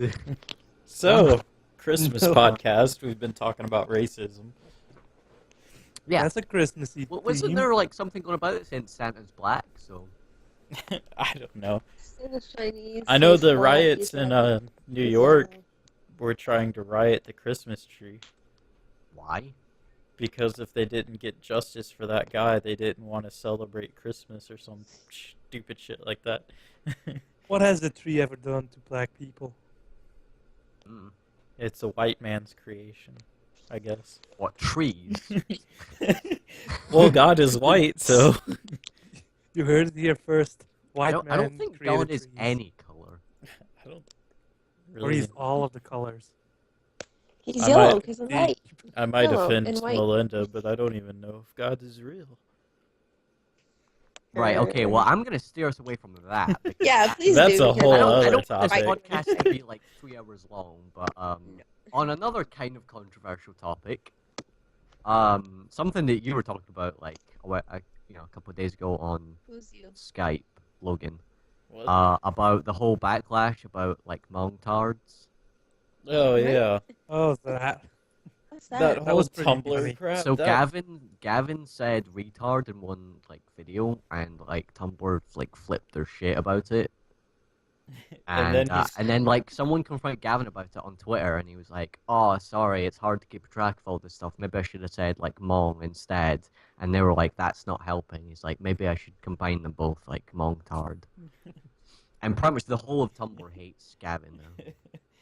So, Christmas No. podcast. We've been talking about racism. Yeah. That's a Christmassy Well, wasn't theme. there like something going about it since Santa's black? So I don't know. Santa's Chinese. I know he's the black, riots he's in white, New he's York yellow. were trying to riot the Christmas tree why? because if they didn't get justice for that guy, they didn't want to celebrate Christmas or some stupid shit like that. What has the tree ever done to black people? Mm. It's a white man's creation, I guess. What trees? Well, God is white, so You heard it here first. White I don't man think created God is trees. any color. I don't Or really. he's all of the colors. He's I yellow might- because of light. I might yellow offend and white. Melinda, but I don't even know if God is real. Right. Okay. Well, I'm gonna steer us away from that. because Yeah, please That's do. a because whole I I don't, other I don't want this topic. podcast to be like 3 hours long, but on another kind of controversial topic, something that you were talking about like a couple of days ago on Who's you? Skype, Logan, What? about the whole backlash about like Montards. Oh Right? yeah, Oh, that. What's that that? whole was pretty Tumblr funny. crap. So that... Gavin said retard in one like video, and like Tumblr like flipped their shit about it. And then like someone confronted Gavin about it on Twitter, and he was like, "Oh, sorry, it's hard to keep track of all this stuff. Maybe I should have said like Mong instead." And they were like, "That's not helping." He's like, "Maybe I should combine them both, like Mongtard." And pretty much the whole of Tumblr hates Gavin now,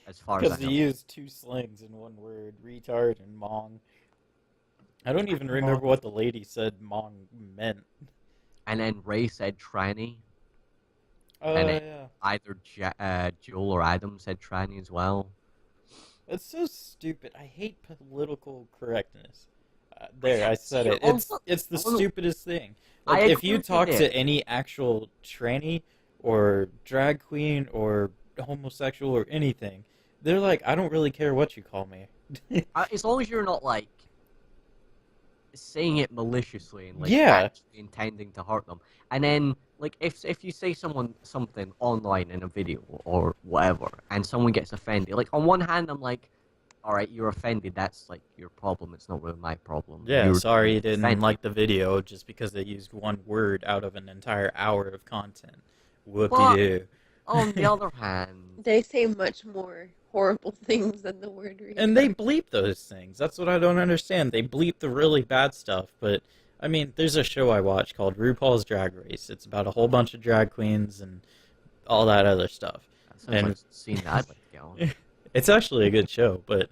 as far as because I know. he used 2 slangs in one word, retard and mong. I don't even remember what the lady said mong meant. And then Ray said tranny. Oh And yeah, Either Joel or Adam said tranny as well. it's so stupid. I hate political correctness. There, I said See, it. It's the stupidest thing. I Like if agree you with you talk there. to any actual tranny or drag queen or homosexual or anything, they're like, I don't really care what you call me. As long as you're not like saying it maliciously and like Yeah. actually intending to hurt them. And then like if you say someone something online in a video or whatever, and someone gets offended, like on one hand I'm like, all right, you're offended. That's like your problem. It's not really my problem. Yeah, You're sorry you didn't offended. like the video just because they used one word out of an entire hour of content. But Whoop-de-doo. on the other hand, They say much more horrible things than the word And they retard. bleep those things. That's what I don't understand. They bleep the really bad stuff, but I mean, there's a show I watch called RuPaul's Drag Race. It's about a whole bunch of drag queens and all that other stuff. that sounds like And a scene that I'd like to get on. it's actually a good show, but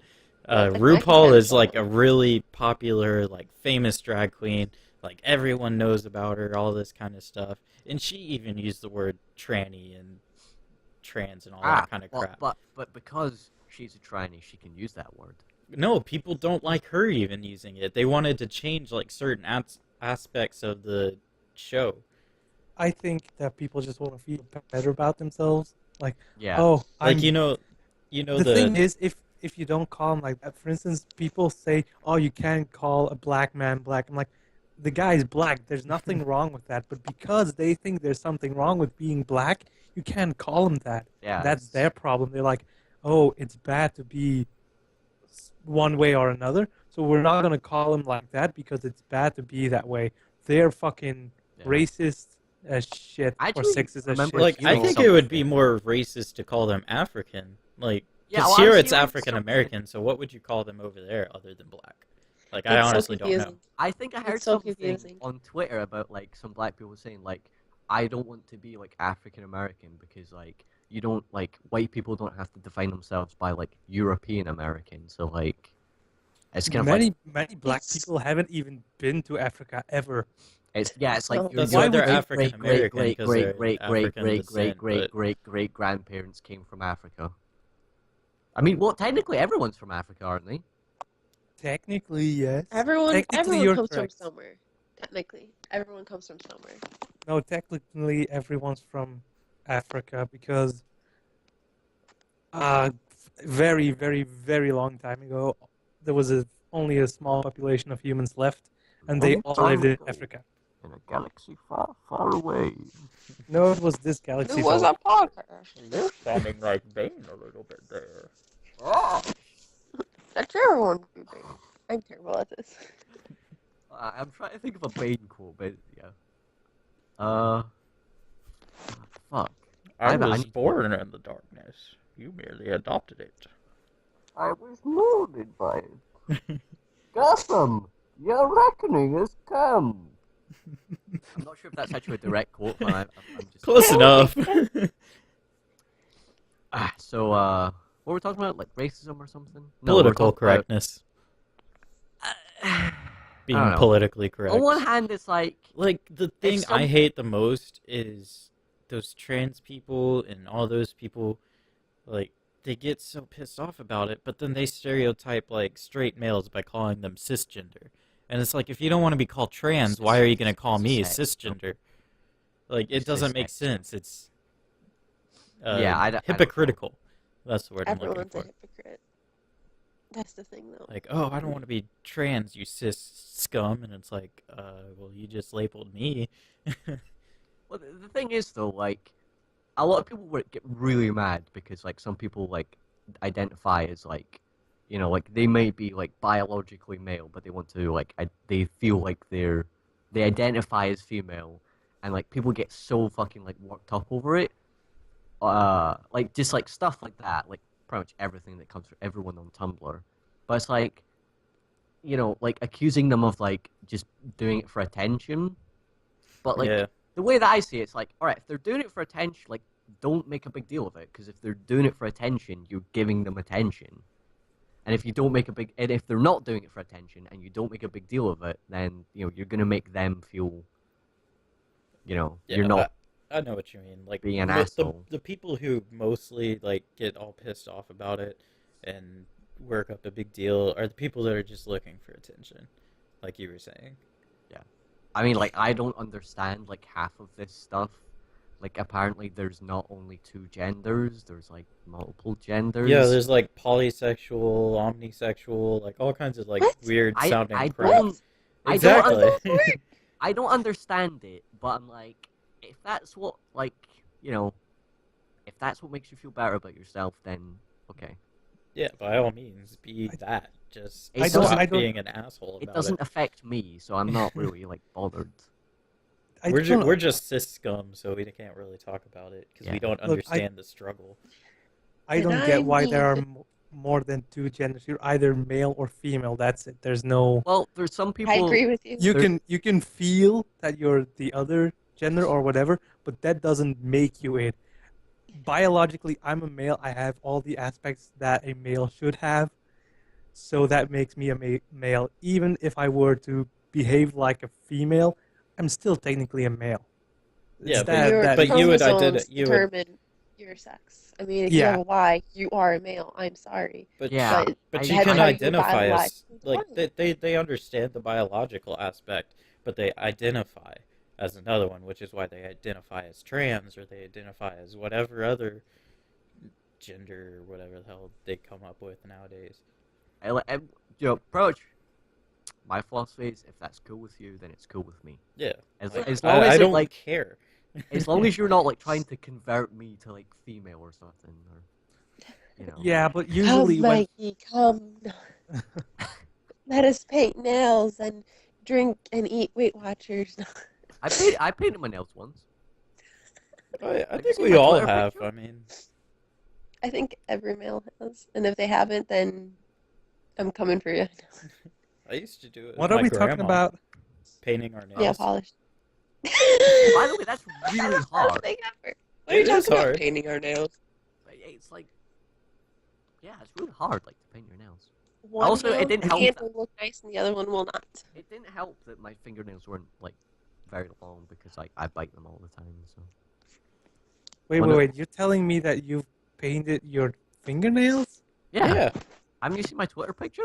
Sounds like my RuPaul kind of is like show. a really popular, like famous drag queen. Like everyone knows about her, all this kind of stuff. And she even used the word tranny and trans and all that kind of crap. But because she's a tranny, she can use that word. No, people don't like her even using it. They wanted to change like certain aspects of the show. I think that people just want to feel better about themselves. Like, Yeah. oh, Like I'm. you know The thing is, if you don't call them like that, for instance, people say, "Oh, you can't call a black man black." I'm like, the guy is black. There's nothing wrong with that. But because they think there's something wrong with being black, you can't call them that. Yeah. That's their problem. They're like, "Oh, it's bad to be one way or another, so we're not gonna call them like that because it's bad to be that way." They're fucking Yeah. racist as shit I or actually sexist as remember shit. like I hearing think it would something. be more racist to call them African. Like Yeah, because well, I here was it's hearing African American, so what would you call them over there other than black? Like I It's so honestly don't know. confusing. I think I heard It's so something confusing. on Twitter about like some black people saying like, I don't want to be like African American because like you don't like white people don't have to define themselves by like European American. So like it's kind of like Many black It's- people haven't even been to Africa ever. it's like Oh. your That's why why they're would you- African American because they're African descent. But great grandparents came from Africa. I mean, well, technically everyone's from Africa, aren't they? Technically, yes. Everyone Technically, you're comes correct. from somewhere. Technically, everyone comes from somewhere. No, technically, everyone's from Africa because very, very, very long time ago, there was only a small population of humans left, and they all lived in Africa. In a galaxy far, far away. No, it was this galaxy. There was though. a podcast. they're sounding like Bane a little bit there. That's everyone. I'm terrible at this. I'm trying to think of a Bane quote, but yeah. Fuck. I bet I was need- born in the darkness. You merely adopted it. I was molded by it. Gotham, your reckoning has come. I'm not sure if that's actually a direct quote, but I'm just... Close enough. So, what were we talking about? Like racism or something? No, we're Political talking about- correctness. I Being don't know. politically correct. On one hand, it's like... Like the thing some- I hate the most is those trans people and all those people, like they get so pissed off about it, but then they stereotype like straight males by calling them cisgender. And it's like, if you don't want to be called trans, why are you going to call me cisgender? Like, it doesn't make sense. It's Yeah, I don't know. hypocritical. That's the word I'm looking Everyone's a for. hypocrite. That's the thing, though. Like, oh, I don't want to be trans, you cis scum. And it's like, well, you just labeled me. Well, the thing is, though, like, a lot of people would get really mad because, like, some people, like, identify as, like, you know, like, they may be, like, biologically male, but they want to, like, they feel like they identify as female, and, like, people get so fucking, like, worked up over it. Like, just, like, stuff like that, like, pretty much everything that comes from everyone on Tumblr. But it's, like, you know, like, accusing them of, like, just doing it for attention. But, like, yeah. the way that I see it, it's like, all right, if they're doing it for attention, like, don't make a big deal of it, because if they're doing it for attention, you're giving them attention. And if you don't make and if they're not doing it for attention and you don't make a big deal of it, then, you know, you're gonna make them feel, you know, Yeah, you're not. I know what you mean. Like being an the asshole. people who mostly like get all pissed off about it and work up a big deal are the people that are just looking for attention. like you were saying. I mean, like, I don't understand, like, half of this stuff. Like, apparently there's not only two genders, there's, like, multiple genders. Yeah, there's like polysexual, omnisexual, like all kinds of like What? weird sounding I crap. don't, I don't, Exactly. I don't understand it, but I'm like, if that's what, like, you know, if that's what makes you feel better about yourself, then okay. Yeah, by all means, be that. Just I stop don't- being an asshole It about doesn't affect me, so I'm not really, like, bothered. We're just cis scum, so we can't really talk about it because we Yeah. don't Look, understand the struggle. I And don't I get why there are mean- more than two genders. You're either male or female. That's it. There's no. Well, there's some people. I agree with you. You can feel that you're the other gender or whatever, but that doesn't make you it. Biologically, I'm a male. I have all the aspects that a male should have, so that makes me a male. Even if I were to behave like a female, I'm still technically a male. It's Yeah, that, but you would chromosomes you would, determine your sex. I mean, if you Yeah. have a Y, you are a male. I'm sorry. but Yeah. but I- you that's can how you identify as biologically like define they understand the biological aspect, but they identify as another one, which is why they identify as trans or they identify as whatever other gender or whatever the hell they come up with nowadays. Approach. My philosophy is, if that's cool with you, then it's cool with me. Yeah, As like, long as I it, don't like, care. as long as you're not like trying to convert me to like female or something, or you know. yeah, but Come, usually when Mikey, come. Let us paint nails and drink and eat Weight Watchers. I painted my nails once. I Have you think seen we my all Twitter have. picture? I mean, I think every male has, and if they haven't, then I'm coming for you. I used to do it. what with are my we talking grandma, about? Painting our nails. Nail polish. By the way, that's really Best hard. thing ever. What are you It is talking about? hard. Painting our nails. It's like, yeah, it's really hard, like to paint your nails. One Also, it nail didn't help hand that- will look nice, and the other one will not. It didn't help that my fingernails weren't like very long because I bite them all the time. So Wait. You're telling me that you've painted your fingernails? yeah. Haven't you seen my Twitter picture?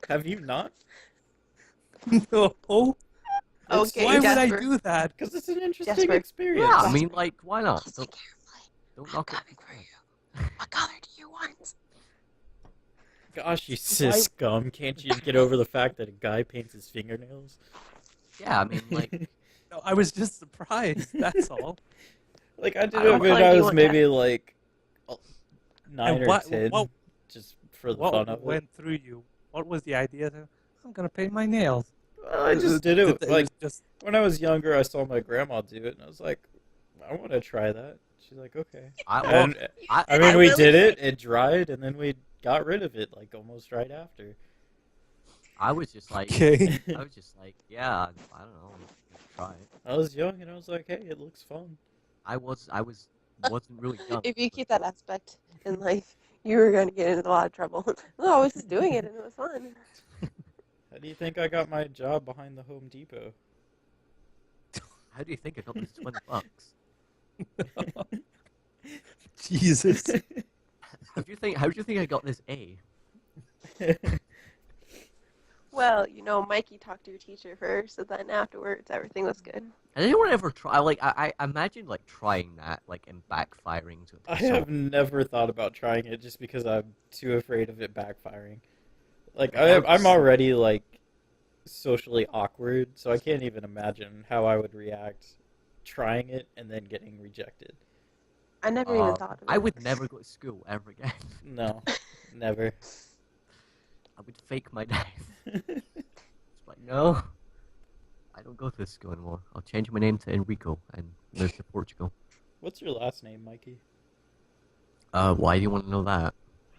Have you not? No. Okay, Why would I Jasper. do that? Because it's an interesting Jasper. experience. Yeah, I mean, like, why not? Listen Don't carefully. knock I'm it. coming for you. What color do you want? Gosh, you cis scum! Can't you get over the fact that a guy paints his fingernails? Yeah, I mean, like, No, I was just surprised. That's all. like I did I it don't when like I you was want maybe like 9 And or what- 10, what- just for the What fun of it. went through you? What was the idea? I'm gonna paint my nails. Well, I just did it. It Like was just when I was younger, I saw my grandma do it, and I was like, I want to try that. She's like, okay. And I mean, we did it. It dried, and then we got rid of it like almost right after. I was just like, okay. I was just like, yeah, I don't know, try it. I was young, and I was like, hey, it looks fun. I wasn't really young. If you keep that aspect in life, you were going to get into a lot of trouble. No, I was just doing it, and it was fun. How do you think I got my job behind the Home Depot? How do you think I got this $20? Jesus. How do you think I got this A? Well, you know, Mikey talked to your teacher first, and then afterwards, everything was good. Has anyone ever try like I imagine like trying that like and backfiring to I so- have never thought about trying it just because I'm too afraid of it backfiring. Like Yeah, I'm already like socially awkward, so I can't even imagine how I would react trying it and then getting rejected. I never even thought of it. I would never go to school ever again. No, never. I would fake my death. It's like, no, I don't go to this school anymore. I'll change my name to Enrico and move to Portugal. What's your last name, Mikey? Why do you want to know that?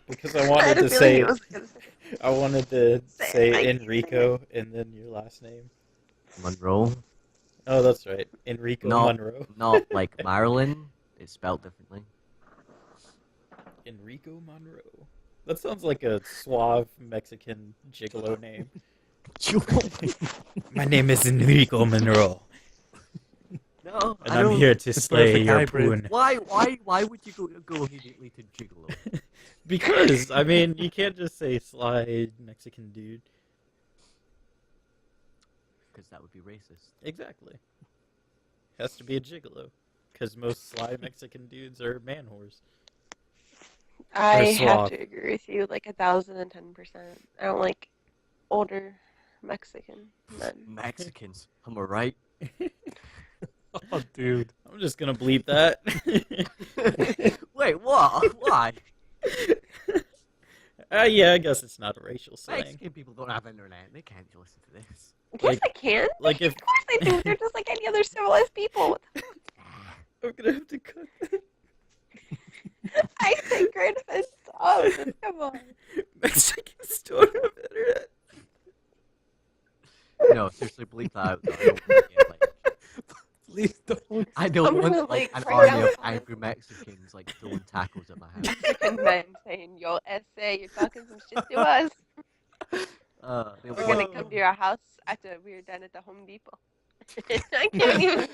Because I I wanted had a to feeling say he was gonna say it. I wanted to Say it, say Mikey, say Enrico and then your last name. Monroe, Oh, that's right, Enrico No. Monroe. not like Marilyn. It's spelled differently. Enrico Monroe. That sounds like a suave Mexican gigolo name. My name is Enrico Monroe. No, And I I'm don't. here to The slay perfect your hybrid. poon. Why would you go immediately to Gigolo? Because, I mean, you can't just say sly Mexican dude. Because that would be racist. Exactly. Has to be a gigolo. Because most sly Mexican dudes are man whores. I have sloth. to agree with you, like 1,010%. I don't like older Mexican men. Mexicans, am I right? Oh, dude. I'm just gonna bleep that. Wait, what? Why? Yeah, I guess it's not a racial slang. Mexican people don't have internet. They can't listen to this. Yes, Like- I can. like if- Of course they do. They're just like any other civilized people. I'm gonna have to cut that. I take great offense to all of this. Come on. Mexicans don't have internet. No, seriously, bleep that out. Though. I don't want to get, like, Please don't. I don't I'm want gonna, like an like, write army down of comments. angry Mexicans like throwing tackles at my house. Mexican men saying, "Yo, SA, you're talking some shit to us. They'll We're gonna walk- come to your house after we're done at the Home Depot." I can't even.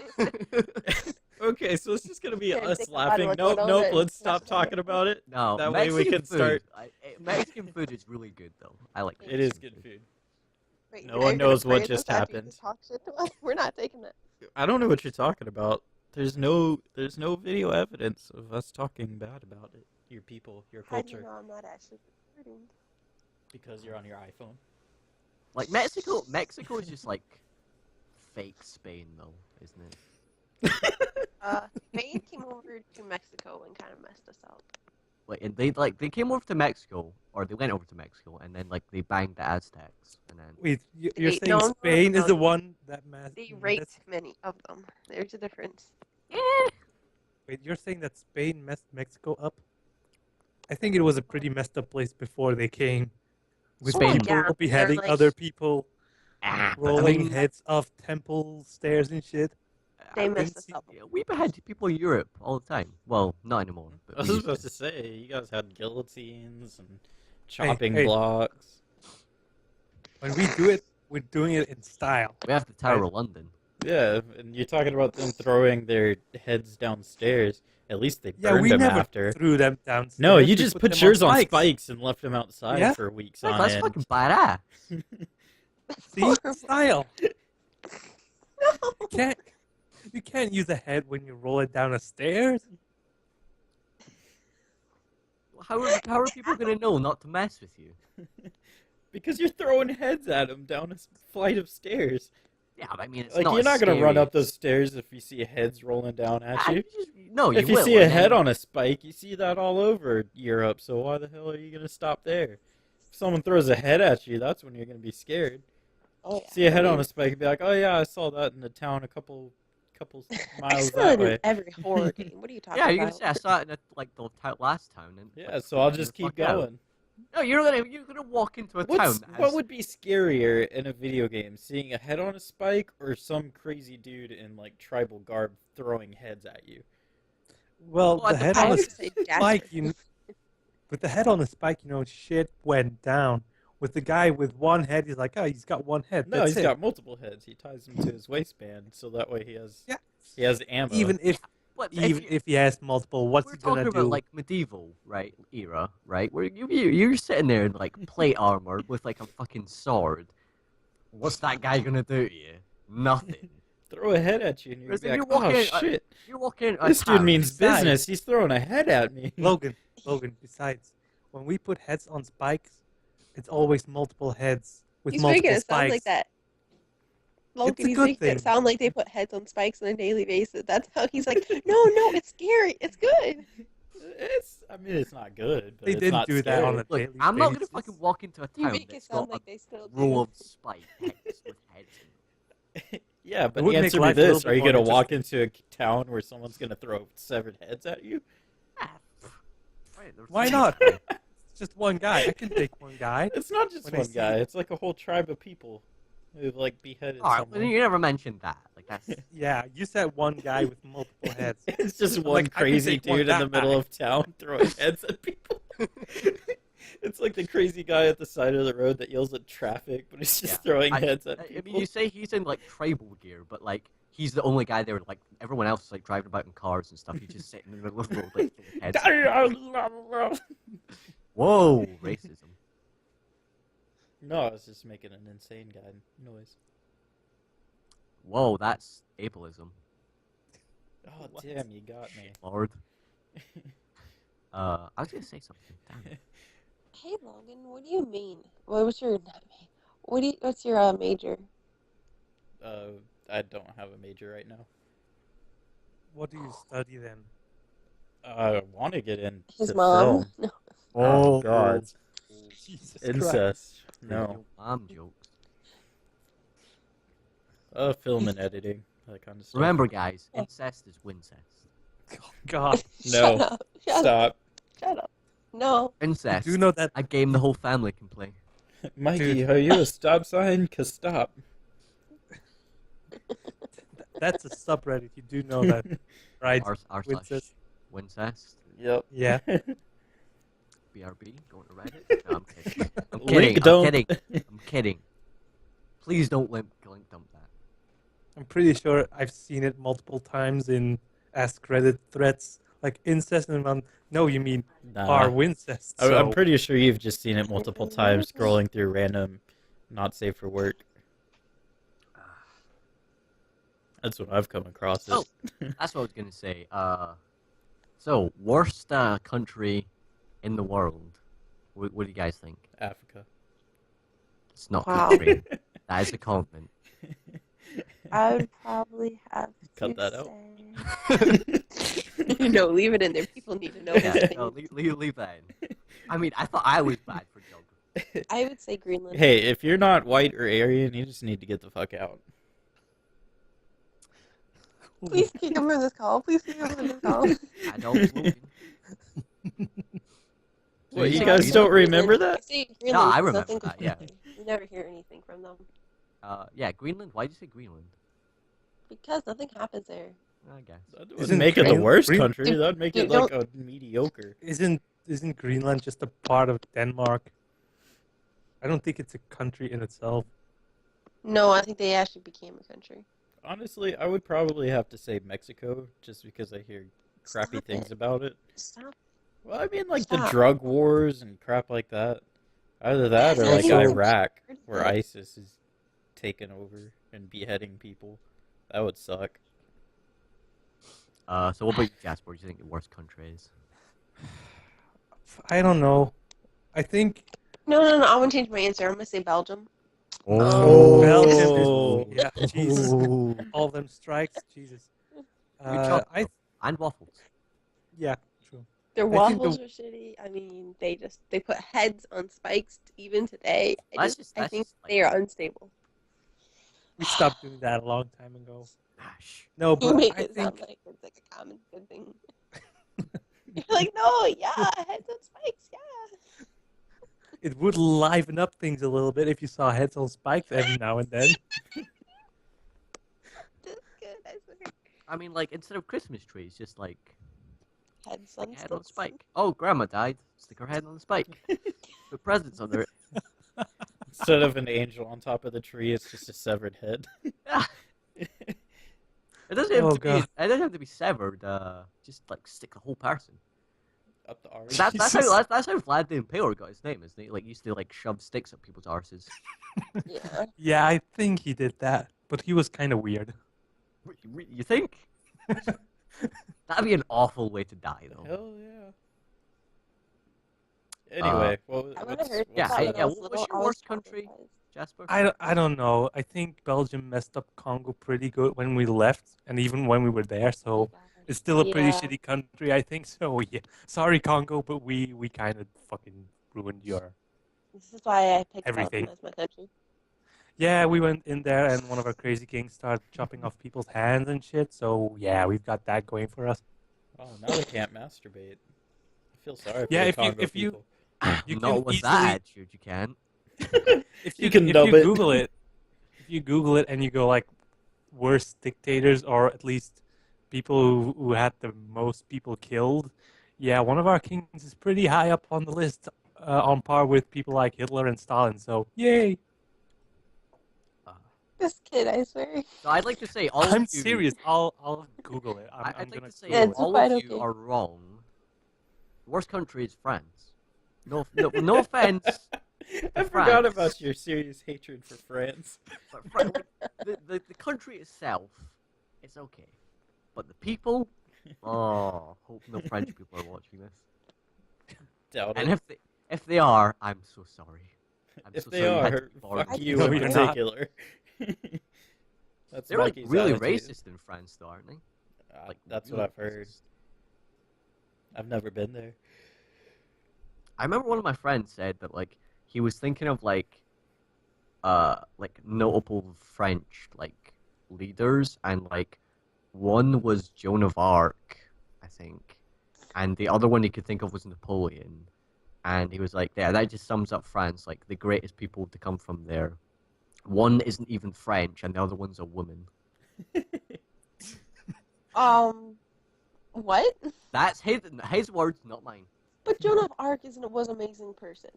Okay, so it's just gonna be Can't us take a laughing. bottle of Nope, Corona nope. and Let's smash stop it on talking it. about it. No, That way we Mexican can food, start- Mexican food is really good though. I like. It is Mexican good food. Wait, No now one you're gonna knows what praise just us after you happened. talk shit to us? We're not taking that. I don't know what you're talking about. There's no video evidence of us talking bad about it. Your people, your How do you culture, know I'm not actually recording? because you're on your iPhone. Like Mexico is just like fake Spain though, isn't it? Spain came over to Mexico and kind of messed us up. Like, and they came over to Mexico, or they went over to Mexico, and then like they banged the Aztecs, and then Wait, you're They- saying no, no, Spain no, is the no. one that They raped many of them. There's a difference. Wait, you're saying that Spain messed Mexico up? I think it was a pretty messed up place before they came. With Spain- people Yeah, beheading they're like- other people, but I rolling mean, heads off temple stairs and shit. They I messed think- us up. yeah, we behead people in Europe all the time. Well, not anymore. But I was we used supposed to. to say, you guys had guillotines and chopping hey. blocks. When we do it, we're doing it in style. We have the Tower Right. of London. Yeah, and you're talking about them throwing their heads downstairs. At least they Yeah, burned we them never after. threw them downstairs. No, you we just put put them yours on spikes and left them outside Yeah? for weeks Like, on that's end. fucking badass. See, Horrible. style. No. You can't use a head when you roll it down a stairs. How are people gonna know not to mess with you? Because you're throwing heads at them down a flight of stairs. Yeah, but I mean, it's Like, not you're not gonna run scary. up those stairs if you see heads rolling down at Ah, you. No, you If you will, see a and head then- on a spike, you see that all over Europe, so why the hell are you gonna stop there? If someone throws a head at you, that's when you're gonna be scared. Oh, yeah. See a head on a spike and be like, oh yeah, I saw that in the town a couple I miles saw that it in way. every horror game. What are you talking Yeah, about? you're gonna say I saw it in like the last town. And Yeah, like, so I'll freak just the keep fuck out. going. No, you're gonna walk into a town. What would be scarier in a video game, seeing a head on a spike or some crazy dude in like tribal garb throwing heads at you? Well, Well, the the head I on a would say spike, Jasper. with the head on a spike, shit went down. With the guy with one head, he's like, oh, he's got one head. No, That's he's it. got multiple heads. He ties them to his waistband, so that way Yeah. he has ammo. Even if But if he has multiple, what's we're he gonna talking do? about like medieval, right, era, right? Where you're sitting there in like plate armor with like a fucking sword. What's that guy gonna do to you? Nothing. throw a head at you, and you're Whereas gonna be if like, you're oh walking- shit, You're walking. A this dude town. means besides- business. He's throwing a head at me. Logan, besides, when we put heads on spikes, it's always multiple heads with He's multiple making it sound spikes. like that. Logan, It's a he's good making thing. it sound like they put heads on spikes on a daily basis. That's how he's like, no, it's scary. It's good. I mean, it's not good. But They it's didn't not do that on scary. a Look, daily I'm not gonna basis. fucking walk into a You town make it that's sound got like a they still row do. of spike heads with heads in them. Yeah, but would make answer me life a little this: bit are you more gonna walk into a town where someone's gonna throw severed heads at you? Ah, right, there's Why so not? many. It's just one guy. I can take one guy. It's not just When I one see guy. it. It's like a whole tribe of people who've like beheaded All right, well, someone. you never mentioned that. Like that's Yeah, you said one guy with multiple heads. It's just I'm one like, I can crazy take one dude in the guy. middle of town throwing heads at people. It's like the crazy guy at the side of the road that yells at traffic, but he's just Yeah, throwing I- heads at I people. mean, you say he's in like tribal gear, but like he's the only guy there. Like everyone else is like driving about in cars and stuff. He's just sitting in the middle of the road, like full of heads. Whoa, racism. No, I was just making an insane guy noise. Whoa, that's ableism. Oh, What? damn, you got me. Lord. I was gonna say something. Damn it. Hey Logan, what do you mean? What was your not me? What's your major? I don't have a major right now. What do you study then? I want to get into His mom? film. No. Oh, God. Jesus Christ. Incest. No. Mom jokes. Film and editing. That kind of stuff. Remember, guys, incest is wincest. Oh, God. No. Shut up. Shut up. Stop. Shut up. No. Incest. You do know that A game the whole family can play. Mikey, Dude. are you a stop sign? 'Cause stop. that's a subreddit. You do know that, right? R// Wincest. Wincest. Yep. Yeah. BRB. Going to Reddit. No, I'm kidding. I'm Link kidding. I'm dump. kidding. I'm kidding. Please don't link dump that. I'm pretty sure I've seen it multiple times in Ask Reddit threads, like incest, and I'm, no, you mean our wincest. I'm pretty sure you've just seen it multiple times scrolling through random not safe for work. That's when I've come across it. Oh. That's what I was gonna say. So worst country in the world. What do you guys think? Africa. It's not Wow. country. That is a continent. I would probably have Cut to that out. say... No, leave it in there. People need to know Yeah, these no, things. leave that in. I mean, I thought I was bad for geography. I would say Greenland. Hey, if you're not white or Aryan, you just need to get the fuck out. Please kick him from this call. Please kick him from this call. I don't smoking. What, you you say guys Greenland? don't remember I that? say Greenland No, I because remember nothing that, yeah. completely. You never hear anything from them Yeah, Greenland. Why'd you say Greenland? because nothing happens there. I guess. That wouldn't Isn't make it the Green- worst Green- country. That'd make it Dude, like a mediocre. Isn't Greenland just a part of Denmark? I don't think it's a country in itself. No, I think they actually became a country. Honestly, I would probably have to say Mexico, just because I hear crappy Stop things it. about it. Stop. Well, I mean, like the Stop. drug wars and crap like that. Either that or Yeah, like so- Iraq, where Yeah. ISIS is taking over and beheading people. That would suck. So what about you, Jasper? What do you think the worst country is? I don't know. I think No. I want to change my answer. I'm gonna say Belgium. Oh. Belgium is yeah. Jesus, Ooh. all them strikes. Jesus. Good job, I though. And waffles. yeah, true. Their I think waffles are shitty. I mean, they put heads on spikes even today. I That's think just, like- they are unstable. We stopped doing that a long time ago. Gosh. No, You but make I it sound think like it's like a common good thing. You're like, no, yeah, heads on spikes, yeah. it would liven up things a little bit if you saw heads on spikes every now and then. That's good. I swear. I mean, like, instead of Christmas trees, just like Heads stick on a head on a sticks. spike. Oh, Grandma died. Stick her head on the spike. Put presents under it. Instead of an angel on top of the tree, it's just a severed head. Yeah. It doesn't have Oh, to be. God. It doesn't have to be severed. Just like stick the whole person. Up the arse. That's Jesus. that's how Vlad the Impaler got his name, isn't he? Like, he used to like shove sticks up people's arses. Yeah. Yeah, I think he did that, but he was kind of weird. You think? That'd be an awful way to die, though. Hell yeah. Anyway, I would have heard Yeah, about I- when yeah, I was what's little, your I was worst country? traumatized. Jasper? I don't know. I think Belgium messed up Congo pretty good when we left, and even when we were there. So it's still a pretty Yeah. shitty country, I think. So yeah, sorry Congo, but we kind of fucking ruined your. This is why I picked Everything. Belgium as my country. Yeah, we went in there, and one of our crazy kings started chopping off people's hands and shit. So yeah, we've got that going for us. Oh, now they can't masturbate. I feel sorry for Yeah, the if you- Congo if you- people. You Not can with easily- that attitude, you can. If You can dub if you it. Google it, if you Google it and you go like worst dictators or at least people who had the most people killed, yeah, one of our kings is pretty high up on the list, on par with people like Hitler and Stalin. So yay! This kid, I swear. So I'd like to say all I'm of you. serious. I'll Google it. I'm I'd like gonna to say Google It's it. all quite of you okay. are wrong. The worst country is France. No offense. I to forgot France. about your serious hatred for France. But the country itself, it's okay. But the people, oh, hope no French people are watching this. Doubt And it. if they are, I'm so sorry. I'm If so they sorry you had to are, be born fuck with you No, in you're not. particular. That's They're like Mikey's really attitude. racist in France, though, aren't they? Like That's really what I've heard. racist. I've never been there. I remember one of my friends said that like he was thinking of like notable French like leaders, and like one was Joan of Arc, I think, and the other one he could think of was Napoleon. And he was like, yeah, that just sums up France, like the greatest people to come from there. One isn't even French, and the other one's a woman. What? That's his words, not mine. But Joan of Arc was an amazing person.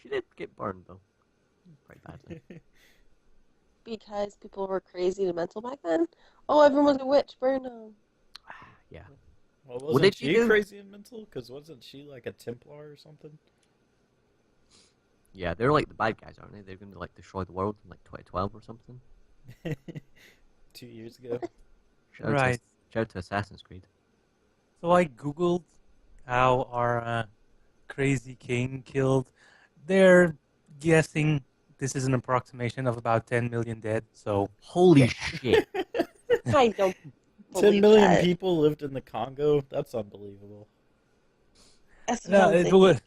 She did get burned though, quite badly. Because people were crazy and mental back then. Oh, everyone was a witch. Burn them. Yeah. Well, What wasn't did you she do? crazy and mental? Because wasn't she like a Templar or something? Yeah, they're like the bad guys, aren't they? They're going to like destroy the world in like 2012 or something. 2 years ago. Shout out Right. shout out to Assassin's Creed. So I googled how our crazy king killed. They're guessing this is an approximation of about 10 million dead. So Holy shit! I don't 10 believe million that. people lived in the Congo? That's unbelievable. That's no, what I'm it thinking. would.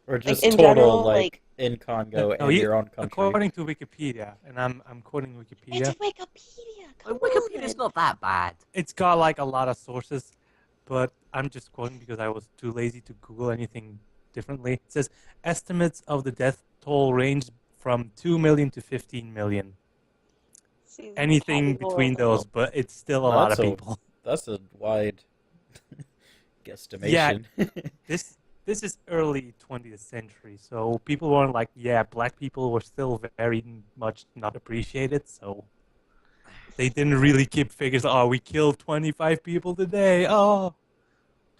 Or just in total, general, like, in Congo No, and your own country. according to Wikipedia, and I'm quoting Wikipedia. It's Wikipedia. Come Wikipedia's on. not that bad. It's got like a lot of sources, but I'm just quoting because I was too lazy to Google anything differently. It says estimates of the death toll range from 2 million to 15 million. See, Anything between those, but it's still a lot of That's a- people. That's a wide guesstimation. This is early 20th century, so people weren't like, yeah, black people were still very much not appreciated, so they didn't really keep figures. Oh, we killed 25 people today. Oh,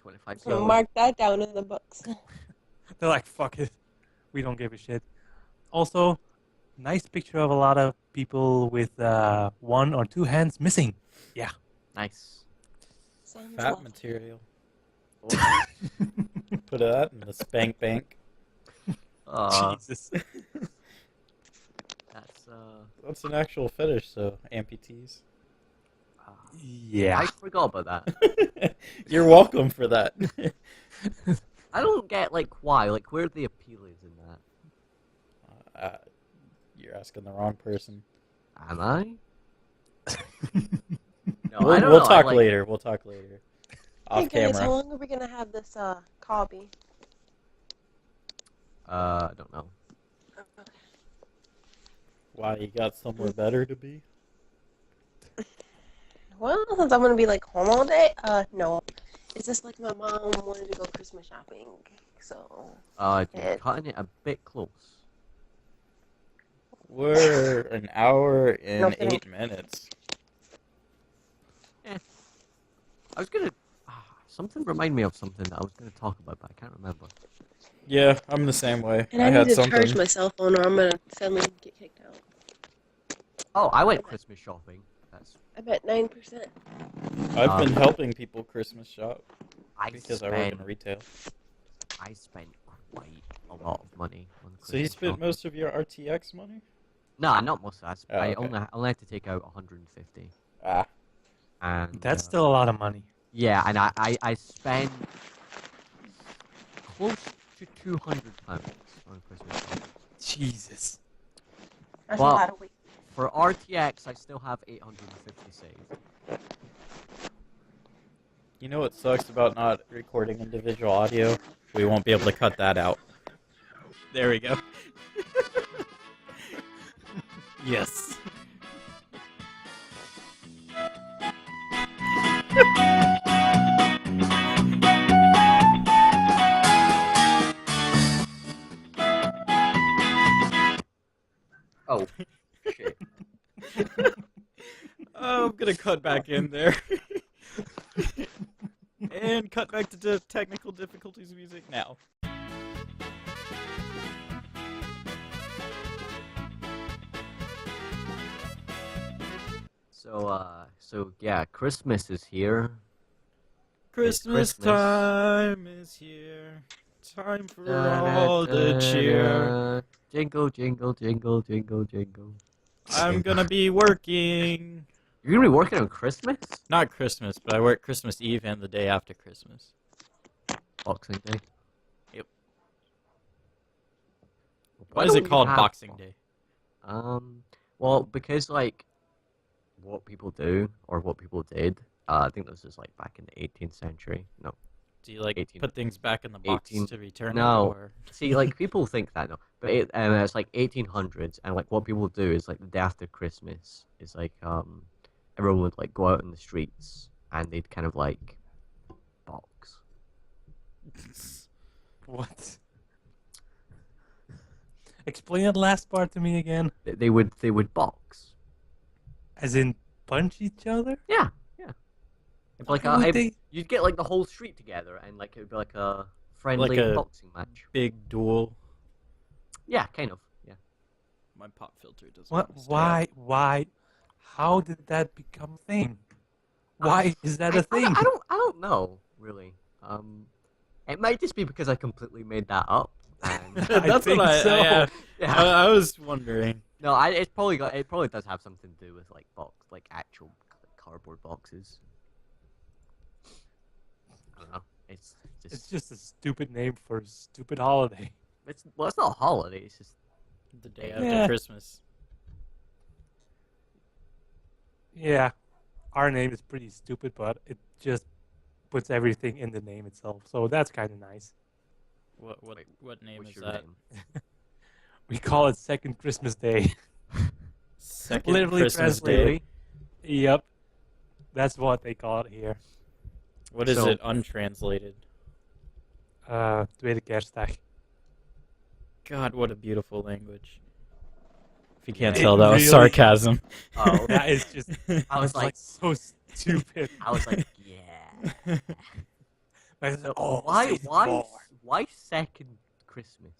25 So people. mark that down in the books. they're like, fuck it, we don't give a shit. Also, nice picture of a lot of people with one or two hands missing. Yeah. Nice. Sounds Fat lovely. material. Oh, Put that in the spank bank. Jesus. that's That's an actual fetish, so amputees. Yeah. I forgot about that. You're welcome for that. I don't get like why, like where the appeal is in that. You're asking the wrong person. Am I? No, we'll I don't we'll know. talk I, like, later. We'll talk later. Hey Off guys, how camera. long are we gonna have this copy? I don't know. Why, you got somewhere better to be? Well, since I'm gonna be like home all day, no. It's just like my mom wanted to go Christmas shopping, so You're It- cutting it a bit close. We're an hour and Nothing. 8 minutes. I was gonna. Something remind me of something that I was gonna talk about, but I can't remember. Yeah, I'm the same way. and I I had need to something. charge my cell phone, or I'm gonna suddenly get kicked out. Oh, I went Christmas shopping. That's I'm at 9%. I've been helping people Christmas shop I because I work spent. in retail. I spent quite a lot of money on Christmas So you spent shopping. most of your RTX money? Nah, not most of that. Oh, I okay. only had to take out 150. Ah, And That's still a lot of money. yeah, and I spent close to £200 on Christmas shopping. Jesus. That's Well- a lot of weight. For RTX, I still have 850 saved. you know what sucks about not recording individual audio? We won't be able to cut that out. There we go. Yes. Oh, Shit. Oh, I'm gonna cut back in there. And cut back to the technical difficulties music now. So yeah, Christmas is here. Christmas Christmas. time is here. Time for Da, all the da, cheer. da. Jingle, jingle, jingle, jingle, jingle. I'm gonna be working. You're gonna be working on Christmas? Not Christmas, but I work Christmas Eve and the day after Christmas. Boxing Day. Yep. Why Why is don't it you called have Boxing one? Day? Well, because like what people do or what people did. I think this is like back in the 18th century. No, Do you like 18 put things back in the box 18 to return no. it? Or... See, like people think that no, but it's like 1800s, and like what people do is like the day after Christmas is like everyone would like go out in the streets and they'd kind of like box. What? Explain that last part to me again. They would box. As in punch each other? Yeah. It's like Why would they? you'd get like the whole street together and like it would be like a friendly a- boxing match. Big duel. Yeah, kind of. Yeah. My pop filter doesn't. What? wanna stay up. Why? How did that become a thing? Why is that a thing? I don't know really. It might just be because I completely made that up. And That's think what I. so. yeah. I was wondering. No, it probably does have something to do with like actual cardboard boxes. I don't know. It's It's just a stupid name for a stupid holiday. it's not a holiday. It's just The day Yeah. after Christmas. Yeah, our name is pretty stupid, but it just puts everything in the name itself. So that's kind of nice. What name what's is your that? name? We call it Second Christmas Day. Second Literally Christmas translated. Day. Yep, that's what they call it here. What is So- it untranslated? Tweede kerstdag. God, what a beautiful language. If you can't It tell, that was really- sarcasm. Oh, That is just. I was it's like, so stupid. I was like, yeah. Like, So oh, say more. why second Christmas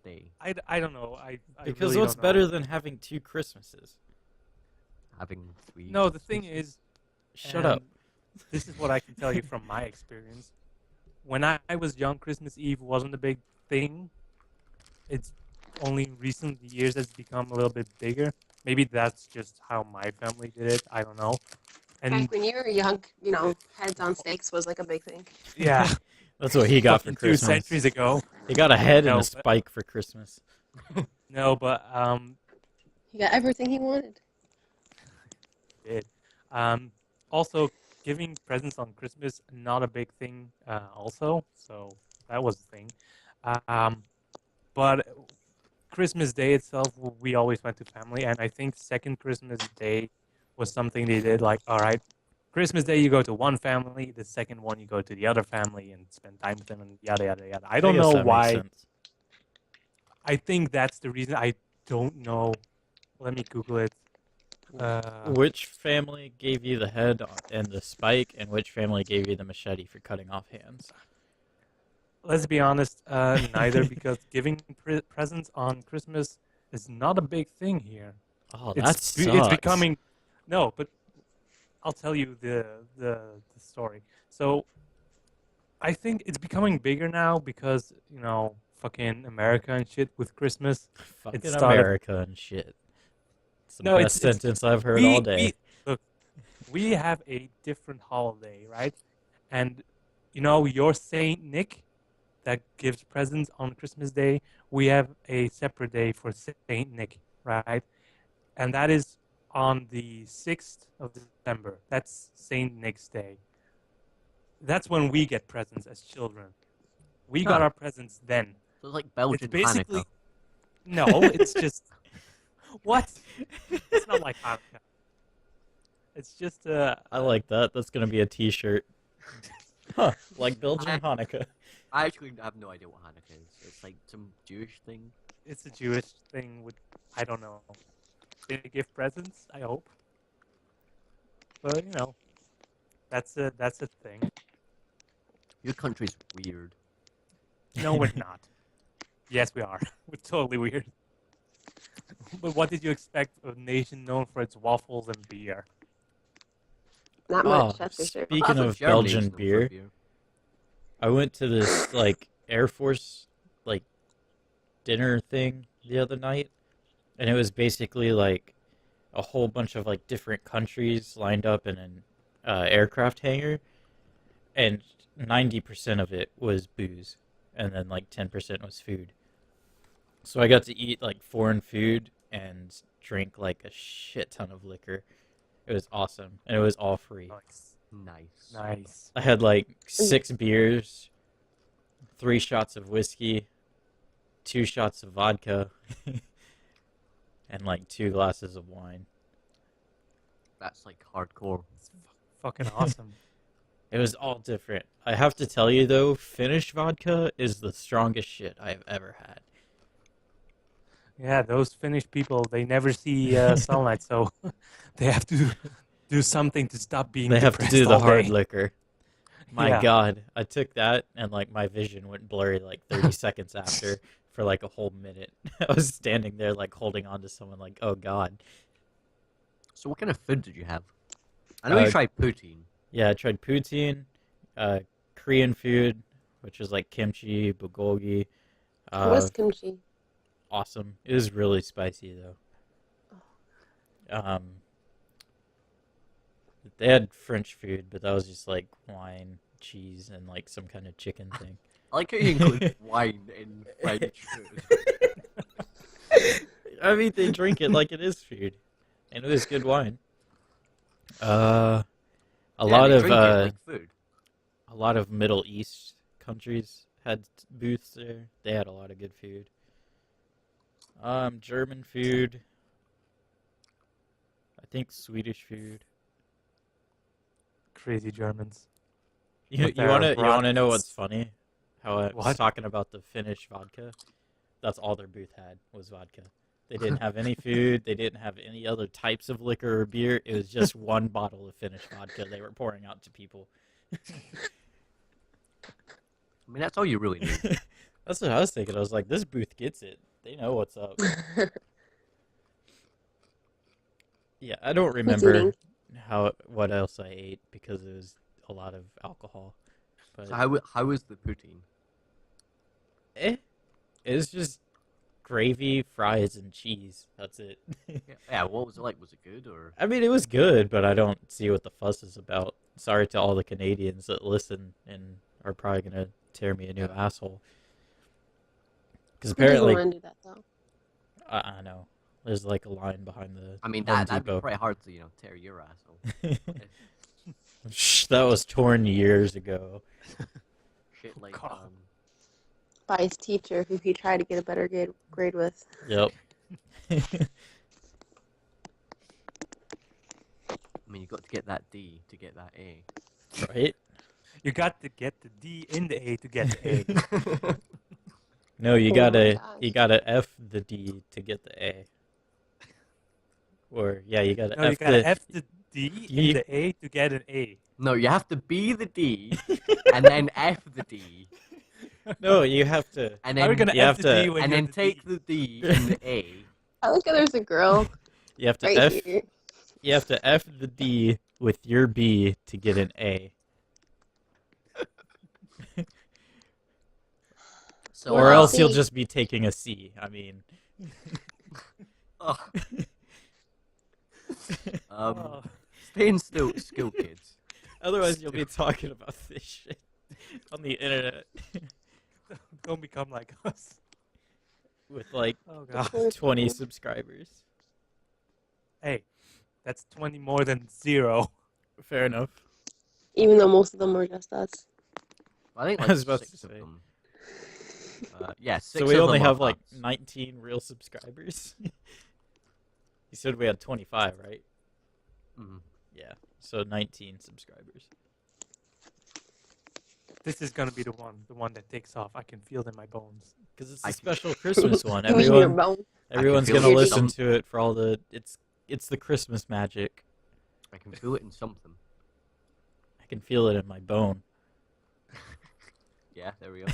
Day? I don't know. I Because really what's don't know. better than having two Christmases? Having three. No, the thing is, Shut up. this is what I can tell you from my experience. When I was young, Christmas Eve wasn't a big thing. It's only recent years it's become a little bit bigger. Maybe that's just how my family did it. I don't know. And Back when you were young, heads on stakes was like a big thing. yeah, That's what he got for fucking Christmas. 2 centuries ago. He got a head and No, a but- spike for Christmas. No, but He got everything he wanted. did. Also, giving presents on Christmas not a big thing. Also, so that was a thing. But Christmas Day itself, we always went to family, and I think second Christmas Day was something they did. Like, all right, Christmas Day you go to one family, the second one you go to the other family and spend time with them, and yada yada yada. I don't guess know that makes why. sense. I think that's the reason. I don't know. Let me Google it. Which family gave you the head and the spike, and which family gave you the machete for cutting off hands? Let's be honest, neither, because giving presents on Christmas is not a big thing here. Oh, that It's sucks. becoming no, but I'll tell you the story. So I think it's becoming bigger now because fucking America and shit with Christmas. Fucking started- America and shit. It's the No, best it's- sentence I've heard all day. Look, we have a different holiday, right? And your Saint Nick that gives presents on Christmas Day. We have a separate day for Saint Nick, right? And that is on the 6th of December. That's Saint Nick's Day. That's when we get presents as children. We got Huh. our presents then. So it's like Belgian It's basically Hanukkah. no. It's just what? It's not like Hanukkah. It's just I like that. That's gonna be a T-shirt. Huh? Like Belgian Hanukkah. I actually have no idea what Hanukkah is. It's like some Jewish thing. It's a Jewish thing with I don't know. They give presents, I hope. But that's a thing. Your country's weird. No, we're not. Yes, we are. We're totally weird. But what did you expect of a nation known for its waffles and beer? Not Oh, much, that's for sure. speaking That's what of Germany's Belgian known for beer, I went to this like Air Force like dinner thing the other night, and it was basically like a whole bunch of like different countries lined up in an aircraft hangar, and 90% of it was booze, and then like 10% was food. So I got to eat like foreign food and drink like a shit ton of liquor. It was awesome, and it was all free. Nice. Nice. Nice. I had like 6 beers, 3 shots of whiskey, 2 shots of vodka, and like 2 glasses of wine. That's like hardcore. It's fucking awesome. It was all different. I have to tell you though, Finnish vodka is the strongest shit I've ever had. Yeah, those Finnish people, they never see sunlight, so they have to do something to stop being They have to depressed do the all hard day. liquor. My Yeah. God, I took that and like my vision went blurry like 30 seconds after for like a whole minute. I was standing there like holding on to someone like, oh God. So what kind of food did you have? I know you tried poutine. Yeah, I tried poutine, Korean food, which is like kimchi, bulgogi. What's kimchi? Awesome. It was really spicy though. They had French food, but that was just like wine, cheese, and like some kind of chicken thing. I like how you include wine in French food. I mean, they drink it like it is food, and it was good wine. A lot they of drink it like food. a lot of Middle East countries had booths there. They had a lot of good food. German food. I think Swedish food. Crazy Germans. You With their wanna know what's rockets. funny? How I was What? talking about the Finnish vodka. That's all their booth had was vodka. They didn't have any food. They didn't have any other types of liquor or beer. It was just one bottle of Finnish vodka they were pouring out to people. I mean, that's all you really need. That's what I was thinking. I was like, this booth gets it. They know what's up. Yeah, I don't remember what else I ate because it was a lot of alcohol. But So how was the poutine? it was just gravy, fries, and cheese. That's it. Yeah, what was it like? Was it good or? I mean, it was good, but I don't see what the fuss is about. Sorry to all the Canadians that listen and are probably gonna tear me a new asshole. Because Who doesn't apparently, want to do that though? I know there's like a line behind the I mean, Home that'd be Depot. pretty hard to tear your asshole. Shh, that was torn years ago. Shit like God. By his teacher, who he tried to get a better grade with. Yep. I mean, you got to get that D to get that A. Right? You got to get the D in the A to get the A. No, you Oh gotta my gotta F the D to get the A. Or yeah, you gotta No, F you gotta the F the D in the A to get an A. No, you have to be the D and then F the D No, you have to. and How are you then gonna you F have the to- D when and you're then the take D? the D and the A. I like how there's a girl You have to right F here. you have to F the D with your B to get an A. So, Or else see. you'll just be taking a C. I mean, ugh. Oh. Staying still, school kids. otherwise you'll be talking about this shit on the internet Don't become like us. with like Oh god. 20 subscribers. Hey, that's 20 more than 0. Fair enough. Even though most of them were just us. I think I like was about to 6 of say. them. Yeah, 6 So we of only them are have like us. 19 real subscribers. You said we had 25, right? Mhm. Yeah. So 19 subscribers. This is gonna be the one that takes off. I can feel it in my bones. Because it's I a can- special Christmas one. Using your bone. Everyone's feel gonna it listen some- to it for all the. It's the Christmas magic. I can feel it in something. I can feel it in my bone. Yeah, there we go.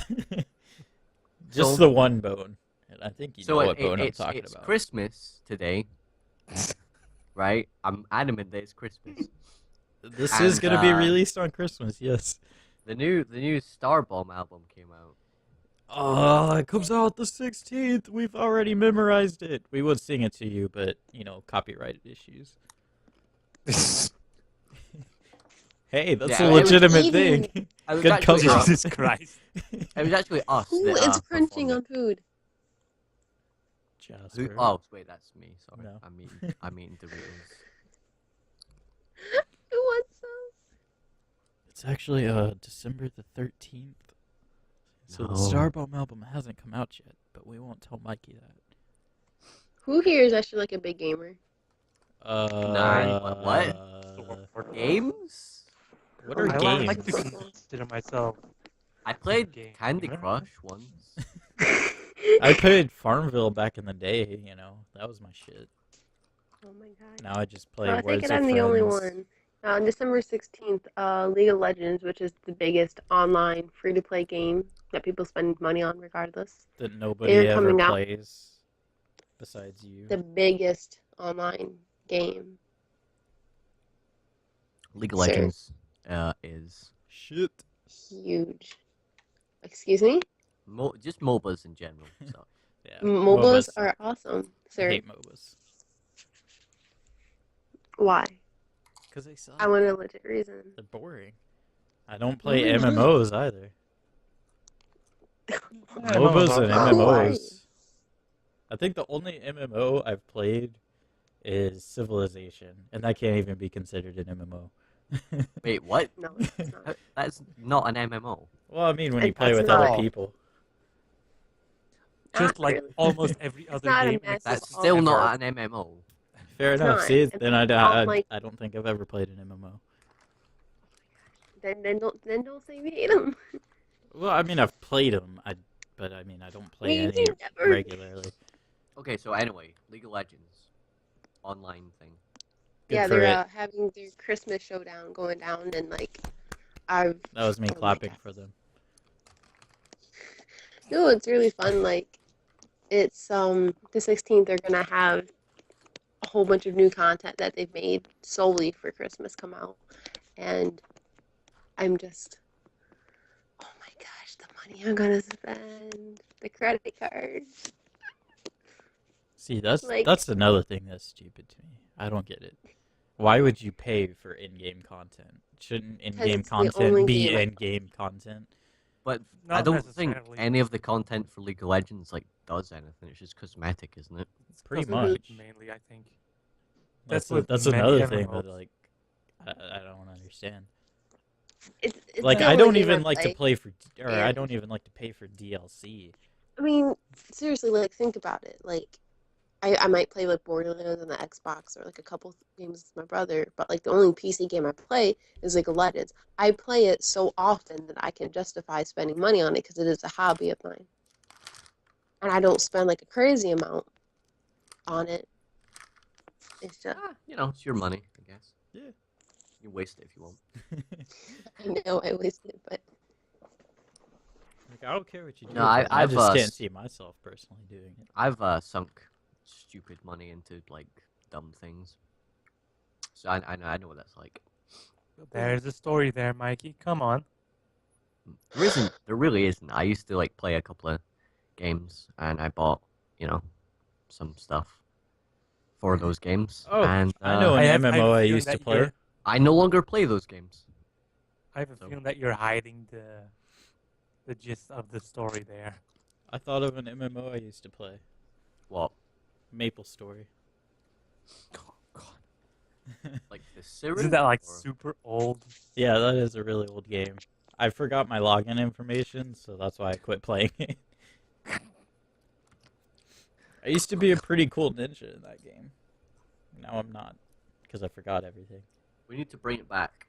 Just So- the one bone. And I think you know what bone I'm it's talking about. Christmas today, right? I'm adamant that it's Christmas. This is And, gonna be released on Christmas. Yes. The new Star Bomb album came out. Oh, it comes out the 16th. We've already memorized it. We would sing it to you, but copyright issues. Hey, that's Yeah, a it was legitimate eating. thing. I was Good actually cover up. Jesus Christ. It was actually us. Who that, is crunching performed on it. food? Jasper. Oh wait, that's me. Sorry, No. I'm eating Doritos. Who wants some? It's actually December the 13th. So the No. Starbomb album hasn't come out yet, but we won't tell Mikey that. Who here is actually like a big gamer? What? Games? What Oh, are I games? like to consider myself. I played Game. Candy Crush once. I played Farmville back in the day, That was my shit. Oh my god. Now I just play Oh, I Words think with I'm the only Friends. one. On December 16th, League of Legends, which is the biggest online free-to-play game that people spend money on regardless. That nobody They're ever coming out. plays besides you. The biggest online game. League of Sir. Legends is Shit. Huge. Excuse me? just MOBAs in general. So Yeah. MOBAs are awesome, I sir. hate MOBAs. Why? Because they suck. I want a legit reason. They're boring. I don't play Oh, really? MMOs either. Yeah, MOBAs and Oh, why? MMOs. I think the only MMO I've played is Civilization, and that can't even be considered an MMO. wait, what? No, it's not. That's not an MMO. Well, I mean, when you And play that's with not- other people. Just Not like really. almost every other not a game. massive That's all still MMO. not an MMO. Fair It's enough. not. See, And then I people don't think I've ever played an MMO. Then don't say we hate them. Well, I mean, I've played them, but I mean, I don't play We any never- regularly. Okay, so anyway, League of Legends online thing. Good Yeah, for they're it. having their Christmas showdown going down, and like, I've That was me oh my clapping God. for them. No, it's really fun. Like, it's the 16th. They're gonna have a whole bunch of new content that they've made solely for Christmas come out, and I'm just, oh my gosh, the money I'm gonna spend, the credit card. See, that's Like- another thing that's stupid to me. I don't get it. Why would you pay for in-game content? Shouldn't in-game it's the only content be game I- in-game content? But I Not don't think necessarily. any of the content for League of Legends does anything. It's just cosmetic, isn't it? Pretty Cosmetic much. Mainly, I think. That's That's with that's many another thing MMOs. that I don't understand. It's Like still I a don't game even I like to play. play for, or I And- don't even like to pay for DLC. I mean, seriously, like think about it. Like, I might play like Borderlands on the Xbox or like a couple games with my brother, but like the only PC game I play is League of Legends. I play it so often that I can justify spending money on it because it is a hobby of mine, and I don't spend like a crazy amount on it. It's just It's your money, I guess. Yeah. You waste it if you want. I know I wasted, but Like I don't care what you do. No, but I I've, just uh, can't see myself personally doing it. I've sunk stupid money into like dumb things. So I know what that's like. There's a story there, Mikey. Come on. There really isn't. I used to like play a couple of games and I bought, some stuff for those games. Oh, and I know I an have- I have MMO a I feeling used to that play. you're- I no longer play those games. I have a So- feeling that you're hiding the gist of the story there. I thought of an MMO I used to play. What? Maple Story. Oh, God. Like the series? Isn't that like or- super old? Yeah, that is a really old game. I forgot my login information, so that's why I quit playing it. I used to be a pretty cool ninja in that game. Now I'm not, because I forgot everything. We need to bring it back.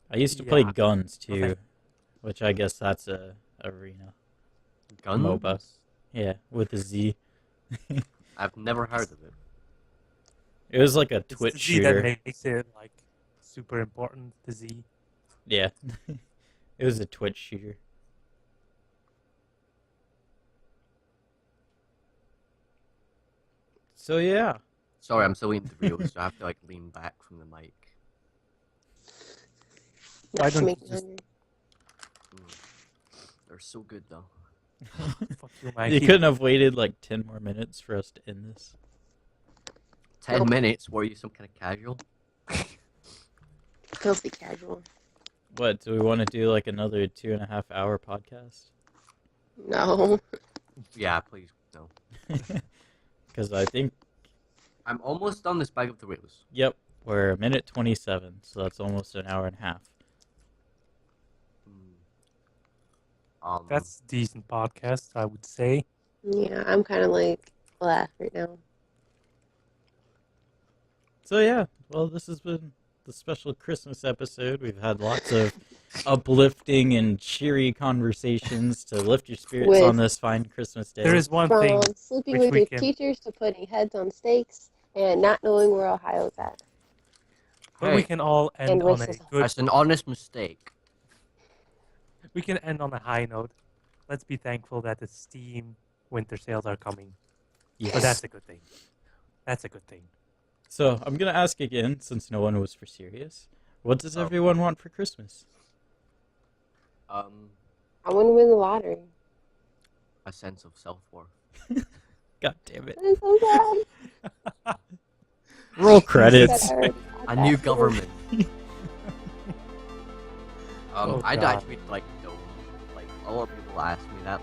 I used to play Yeah. guns too, Okay. which I guess that's a arena. Gun? MOBA. Yeah, with a Z. I've never heard of it. It was like a It's Twitch the Z that shooter. makes it like super important. The Z. Yeah. It was a Twitch shooter. So yeah. Sorry, I'm still eating Doritos, so I have to like lean back from the mic. Why Not to don't make you me just- hungry. They're so good though. Fuck you, Mikey. You couldn't have waited like 10 more minutes for us to end this. 10 Nope. minutes? Were you some kind of casual? Filthy casual. What, do we want to do like another 2.5 hour podcast? No. Yeah, please, no. Because I think, I'm almost done this bag of Doritos. yep, we're a minute 27, so that's almost an hour and a half. That's a decent podcast, I would say. Yeah, I'm kind of like blah right now. So yeah, well, this has been the special Christmas episode. We've had lots of uplifting and cheery conversations to lift your spirits With- on this fine Christmas day. There is one thing. From sleeping which with we your can- teachers to putting heads on stakes and not knowing where Ohio's at. But we Hey. can all end And on a racism. good. That's an honest mistake. We can end on a high note. Let's be thankful that the Steam winter sales are coming. Yes. But that's a good thing. That's a good thing. So I'm gonna ask again, since no one was for serious. What does Oh. everyone want for Christmas? I want to win the lottery. A sense of self-worth. God damn it! I'm so sad. Roll That credits. I already A got new that. government. Oh, I'd God. actually like know. Like a lot of people ask me that.